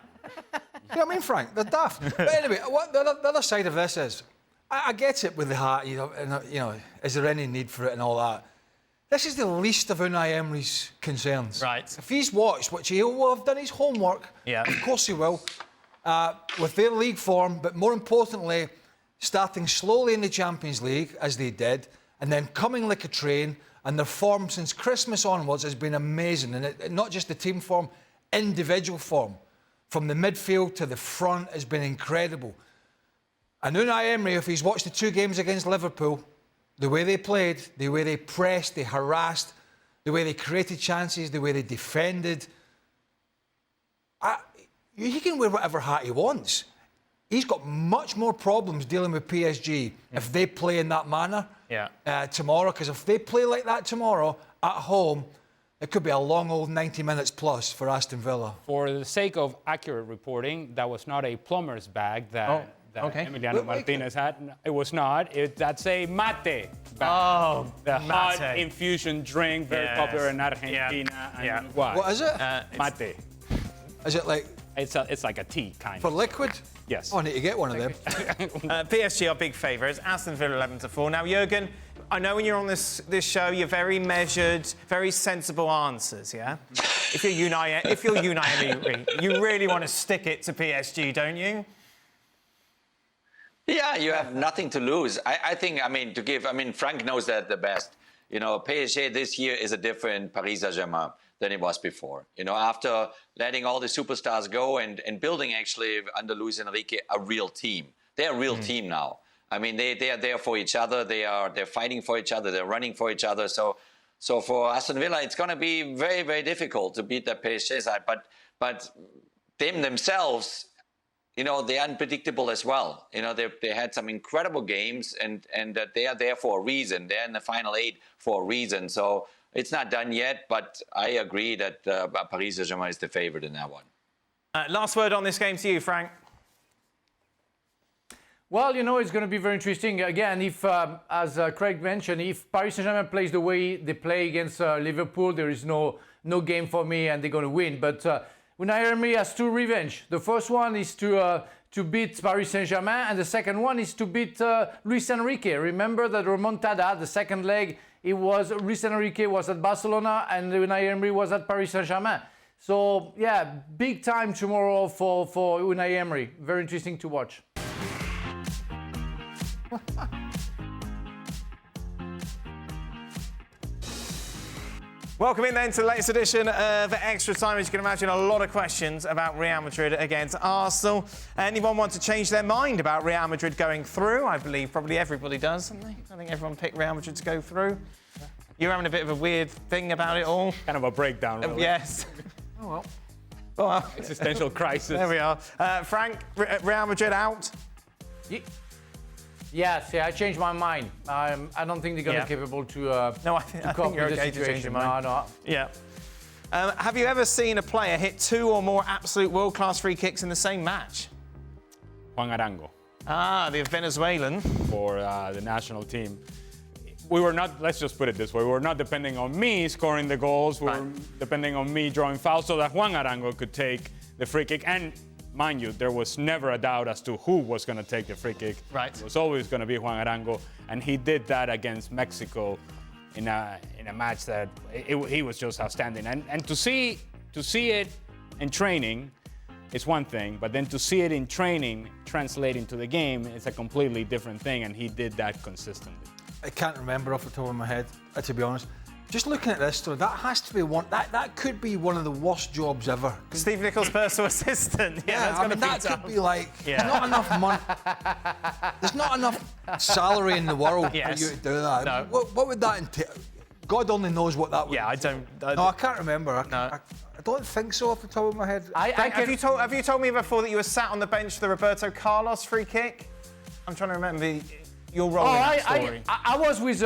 You know what I mean, Frank? They're daft. But anyway, what the other side of this is, I get it with the heart, you know, and, you know, is there any need for it and all that? This is the least of Unai Emery's concerns. Right. If he's watched, which he will have done his homework, Yeah. of course he will, with their league form, but more importantly, starting slowly in the Champions League, as they did, and then coming like a train, and their form since Christmas onwards has been amazing. And not just the team form, individual form. From the midfield to the front has been incredible. And Unai Emery, if he's watched the 2 games against Liverpool, the way they played, the way they pressed, they harassed, the way they created chances, the way they defended, he can wear whatever hat he wants. He's got much more problems dealing with PSG if they play in that manner tomorrow. Because if they play like that tomorrow at home, it could be a long old 90 minutes plus for Aston Villa. for the sake of accurate reporting, that was not a plumber's bag that Emiliano Martinez had. It was not. That's a mate bag. Oh, the mate. hot infusion drink, very popular in Argentina and Uruguay. What is it? Mate. Is it like It's like a tea kind for of. liquid? Yes. Oh, I need to get one of them. PSG are big favourites. Aston Villa 11-4. Now, Jurgen, I know when you're on this show, you're very measured, very sensible answers. Yeah. If you're Unai Emery, you really want to stick it to PSG, don't you? Yeah, you have nothing to lose. I think, Frank knows that the best. You know, PSG this year is a different Paris Saint-Germain than it was before. You know, after letting all the superstars go and building actually under Luis Enrique a real team. They're a real team now. I mean, they are there for each other. They're fighting for each other. They're running for each other. So for Aston Villa, it's going to be very, very difficult to beat that PSG side. But them themselves, you know, they're unpredictable as well. You know, they had some incredible games, and that they are there for a reason. They're in the final 8 for a reason. So it's not done yet, but I agree that Paris Saint-Germain is the favorite in that one. Last word on this game to you, Frank. Well, you know, it's going to be very interesting. Again, if, as Craig mentioned, if Paris Saint-Germain plays the way they play against Liverpool, there is no game for me and they're going to win. But Unai Emery has 2 revenge. The first one is to beat Paris Saint-Germain, and the second one is to beat Luis Enrique. Remember that remontada, the second leg, Luis Enrique was at Barcelona and Unai Emery was at Paris Saint-Germain. So, yeah, big time tomorrow for Unai Emery. Very interesting to watch. Welcome in then to the latest edition of Extra Time. As you can imagine, a lot of questions about Real Madrid against Arsenal. Anyone want to change their mind about Real Madrid going through? I believe probably everybody does, don't they? I think everyone picked Real Madrid to go through. You're having a bit of a weird thing about it all. Kind of a breakdown, really. Yes. Oh, well. Well, Existential crisis. there we are. Frank, Real Madrid out? Yes, yeah, I changed my mind. I don't think they're going to be capable to No, I to think cope you're with the okay to change situation. your mind. No. Yeah. Have you ever seen a player hit 2 or more absolute world-class free kicks in the same match? Juan Arango The Venezuelan. for the national team. We were not, let's just put it this way, we were not depending on me scoring the goals, we were depending on me drawing fouls so that Juan Arango could take the free kick. And mind you, there was never a doubt as to who was going to take the free kick. Right. It was always going to be Juan Arango, and he did that against Mexico in a match that he was just outstanding. And to see it in training is one thing, but then to see it in training translate into the game is a completely different thing, and he did that consistently. I can't remember off the top of my head, to be honest. Just looking at this, though, that has to be one. That could be one of the worst jobs ever. Steve Nicholls' personal assistant. That's going to be that tough. could be like there's not enough money. There's not enough salary in the world for you to do that. No. What would that entail? God only knows what that would. Yeah, I don't. No, I can't remember. I don't think so off the top of my head. Have you told me before that you were sat on the bench for the Roberto Carlos free kick? I'm trying to remember your role in that story. I was with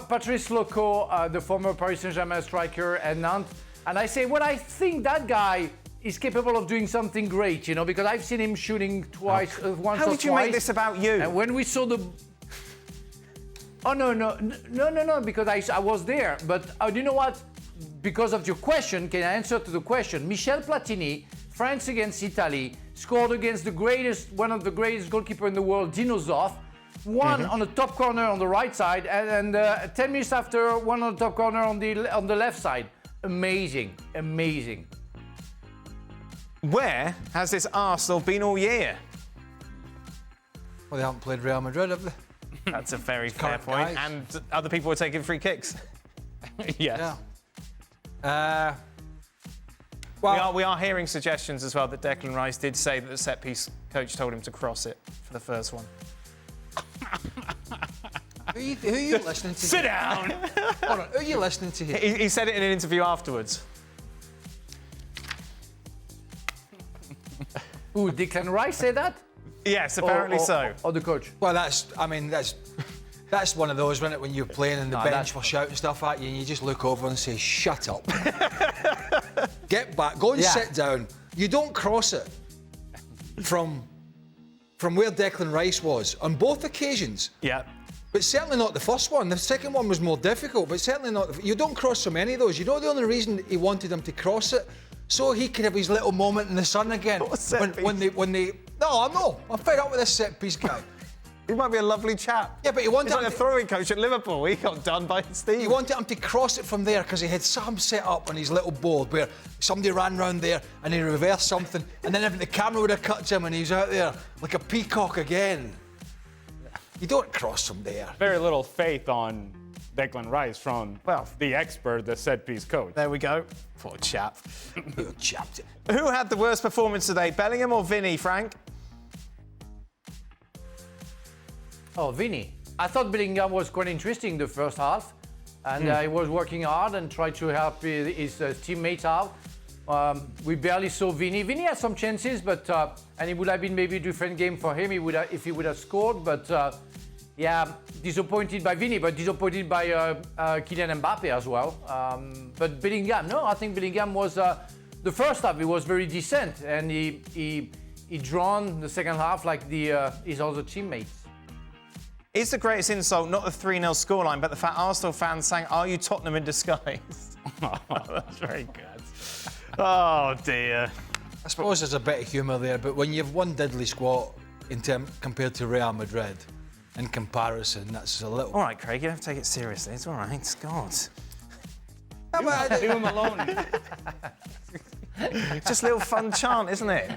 Patrice Loco, the former Paris Saint-Germain striker at Nantes, and I say, well, I think that guy is capable of doing something great, you know, because I've seen him shooting once or twice. How did you make this about you? And when we saw the... Oh, no, because I was there. But do you know what? Because of your question, can I answer to the question? Michel Platini, France against Italy, scored against one of the greatest goalkeepers in the world, Dino Zoff, one on the top corner on the right side, and 10 minutes after, one on the top corner on the left side. Amazing. Where has this Arsenal been all year? Well, they haven't played Real Madrid, have they? That's a very fair point. guys. And other people were taking free kicks. Yes. Yeah. We are hearing suggestions as well that Declan Rice did say that the set-piece coach told him to cross it for the first one. Who are you listening to? Sit down! Hold on, who are you listening to here? He said it in an interview afterwards. Who, Declan Rice say that? Yes, apparently so. Or the coach? Well, that's one of those, isn't it, when you're playing on the bench for shouting stuff at you and you just look over and say, shut up. Get back, go and sit down. You don't cross it from where Declan Rice was on both occasions. Yeah. But certainly not the first one. The second one was more difficult, but certainly not. You don't cross so many of those. You know the only reason he wanted him to cross it? So he could have his little moment in the sun again. When they. No, I'm fed up with this set piece guy. He might be a lovely chap. Yeah, but he wanted He's like a throwing coach at Liverpool. He got done by Steve. He wanted him to cross it from there because he had some set up on his little board where somebody ran round there and he reversed something, and then the camera would have cut to him and he was out there like a peacock again. You don't cross from there. Very little faith on Declan Rice from the expert, the set-piece coach. There we go. Poor chap. Poor chap. Who had the worst performance today, Bellingham or Vinny, Frank? Oh, Vinny. I thought Bellingham was quite interesting the first half, and he was working hard and tried to help his teammates out. We barely saw Vinny. Vinny had some chances, but and it would have been maybe a different game for him if he would have scored. But disappointed by Vinny, but disappointed by Kylian Mbappe as well. But Bellingham, no, I think Bellingham was the first half. He was very decent, and he drawn the second half like his other teammates. Is the greatest insult not the 3-0 scoreline, but the fact Arsenal fans saying, "Are you Tottenham in disguise?" Oh, that's very good. Oh dear. I suppose there's a bit of humour there, but when you've won diddly squat compared to Real Madrid, in comparison, that's a little. All right, Craig, you don't have to take it seriously. It's all right. It's God. Leave him alone. Just a little fun chant, isn't it?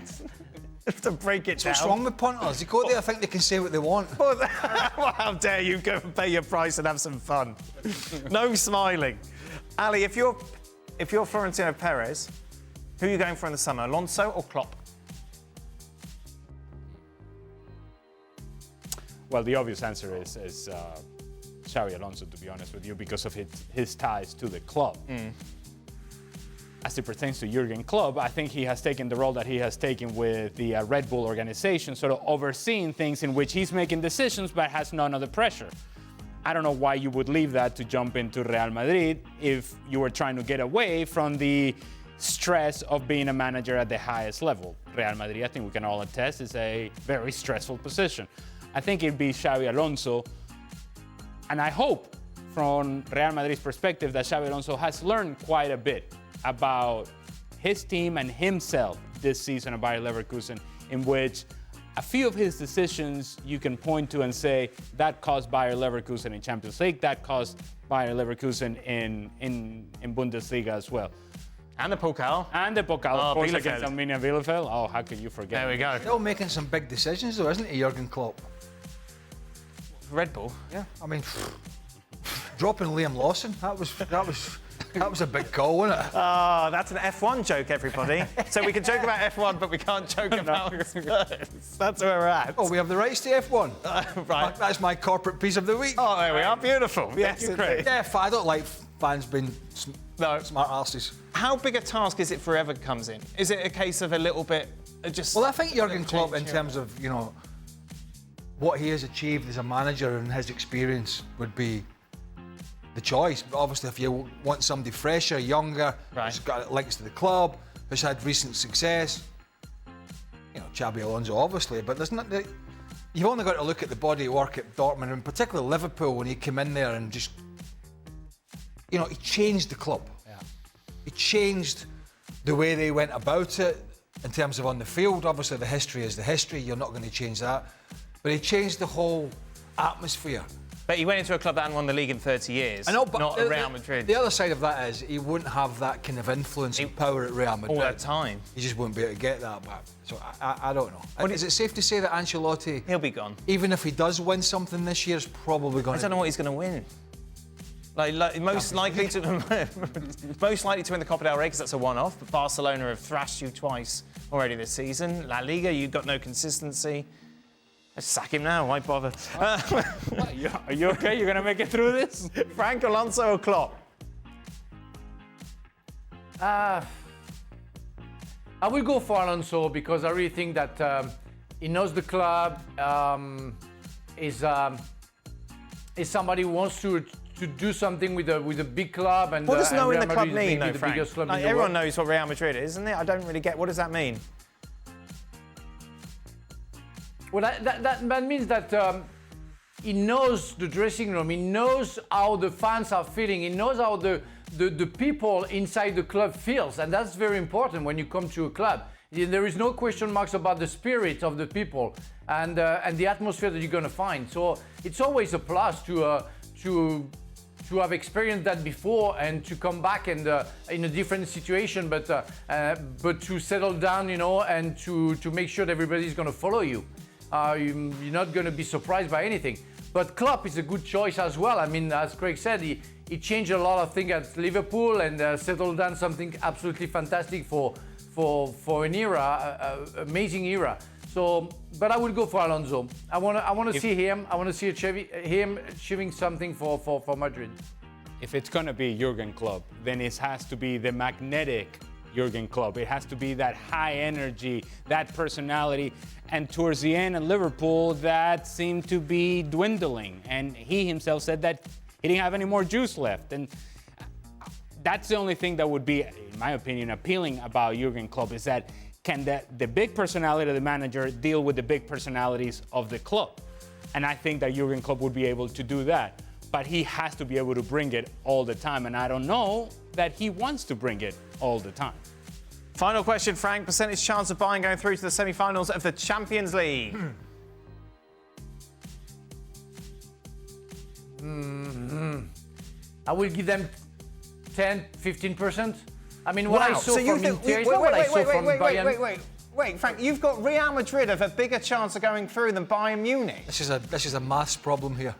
To break it down. What's wrong with punters? They go there, I think they can say what they want. Well, how dare you go and pay your price and have some fun? No smiling. Ali, if you're Florentino Perez, who are you going for in the summer, Alonso or Klopp? Well, the obvious answer is Xabi Alonso, to be honest with you, because of his ties to the club. as it pertains to Jurgen Klopp, I think he has taken the role that he has taken with the Red Bull organization, sort of overseeing things in which he's making decisions but has none of the pressure. I don't know why you would leave that to jump into Real Madrid if you were trying to get away from the stress of being a manager at the highest level. Real Madrid, I think we can all attest, is a very stressful position. I think it'd be Xabi Alonso, and I hope from Real Madrid's perspective that Xabi Alonso has learned quite a bit about his team and himself this season at Bayer Leverkusen, in which a few of his decisions you can point to and say that cost Bayer Leverkusen in Champions League, that cost Bayer Leverkusen in Bundesliga as well. And the Pokal. And the Pokal, of course, Bielefeld. against Arminia Bielefeld. Oh, how could you forget? There we go. Still making some big decisions, though, isn't he, Jurgen Klopp? Red Bull. Yeah, I mean, dropping Liam Lawson, that was a big call, wasn't it? Oh, that's an F1 joke, everybody. So we can joke about F1, but we can't joke about Spurs. That's where we're at. Oh, we have the rights to F1. Right. That's my corporate piece of the week. Oh, there we are. Beautiful. Yes, you, Craig. indeed. Yeah, I don't like fans being No. smart arses. How big a task is it for whoever comes in? Is it a case of a little bit just... Well, I think Jurgen Klopp, in change, terms of, you know, what he has achieved as a manager and his experience would be the choice. But obviously, if you want somebody fresher, younger, who's got links to the club, who's had recent success, you know, Xabi Alonso, obviously. But there's not. You've only got to look at the body of work at Dortmund, and particularly Liverpool, when he came in there and just, you know, he changed the club. Yeah. He changed the way they went about it in terms of on the field. Obviously, the history is the history. You're not going to change that. But he changed the whole atmosphere. But he went into a club that hadn't won the league in 30 years. I know, but not Real Madrid. The other side of that is he wouldn't have that kind of influence and power at Real Madrid. All that time. He just wouldn't be able to get that back. So I don't know. Is it safe to say that Ancelotti, He'll be gone. even if he does win something this year, is probably going I don't know what he's going to win. Like most likely to win the Copa del Rey because that's a one-off. But Barcelona have thrashed you twice already this season. La Liga, you've got no consistency. Let's sack him now. Why bother? Are you okay? You're going to make it through this? Frank Alonso or Klopp? I will go for Alonso because I really think that he knows the club, is somebody who wants to do something with a big club. And what does knowing Real the club Madrid is mean, maybe though, the Frank? biggest club Like, in the everyone world. knows what Real Madrid is, isn't it? I don't really get. What does that mean? Well, that means that he knows the dressing room. He knows how the fans are feeling. He knows how the people inside the club feels, and that's very important when you come to a club. There is no question marks about the spirit of the people and the atmosphere that you're going to find. So it's always a plus to have experienced that before and to come back and in a different situation, but to settle down, you know, and to make sure that everybody's going to follow you. You're not going to be surprised by anything. But Klopp is a good choice as well. I mean, as Craig said, he changed a lot of things at Liverpool and settled down something absolutely fantastic for an era, amazing era. So, but I will go for Alonso. I want to see him. I want to see him achieving something for Madrid. If it's going to be Jurgen Klopp, then it has to be the magnetic Jurgen Klopp. It has to be that high energy, that personality. And towards the end at Liverpool, that seemed to be dwindling. And he himself said that he didn't have any more juice left. And that's the only thing that would be, in my opinion, appealing about Jurgen Klopp, is that can the big personality of the manager deal with the big personalities of the club? And I think that Jurgen Klopp would be able to do that. But he has to be able to bring it all the time. And I don't know that he wants to bring it all the time. Final question, Frank. Percentage chance of Bayern going through to the semi-finals of the Champions League? I will give them 10, 15%. I mean, what I saw So you from think... Inter is not what I saw from Bayern. Wait, Frank, you've got Real Madrid have a bigger chance of going through than Bayern Munich. This is a maths problem here.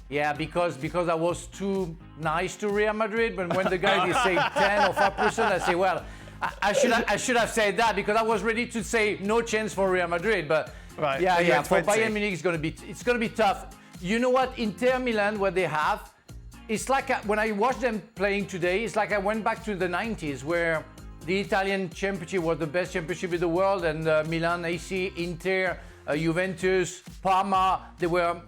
Yeah, because I was too nice to Real Madrid, but when the guy did say 10 or 5%, I say, well, I should have said that because I was ready to say no chance for Real Madrid, but Right, yeah, but yeah, you're for 20. Bayern Munich it's gonna be tough. You know what? Inter Milan, what they have, it's like when I watch them playing today, it's like I went back to the 90s where the Italian championship was the best championship in the world, and Milan, AC, Inter, Juventus, Parma, they were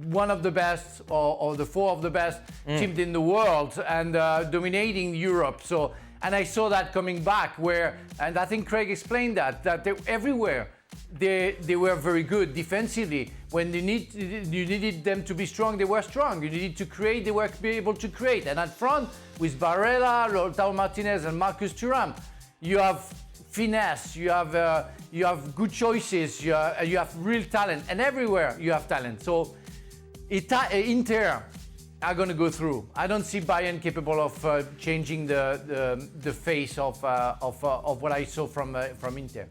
one of the best or the four of the best teams in the world and dominating Europe. So, and I saw that coming back and I think Craig explained that they, everywhere they were very good defensively. When you needed them to be strong, they were strong. You needed to create, they were able to create. And at front, with Barella, Lautaro Martinez and Marcus Thuram, you have finesse, you have good choices, you have real talent, and everywhere you have talent. So Inter are going to go through. I don't see Bayern capable of changing the face of what I saw from Inter.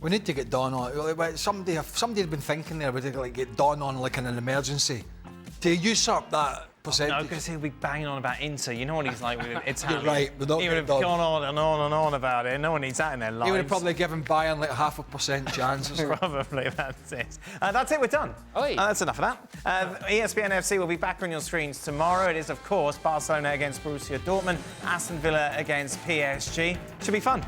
We need to get Don on. Somebody had been thinking there, would like get Don on like in an emergency to usurp that percentage. No, I was going to say we'll be banging on about Inter. You know what he's like with Italian. You're right. He would have gone on and on and on about it. No one needs that in their lives. He would have probably given Bayern like 0.5% chance. Probably, that's it. That's it, we're done. That's enough of that. ESPN FC will be back on your screens tomorrow. It is, of course, Barcelona against Borussia Dortmund, Aston Villa against PSG. Should be fun.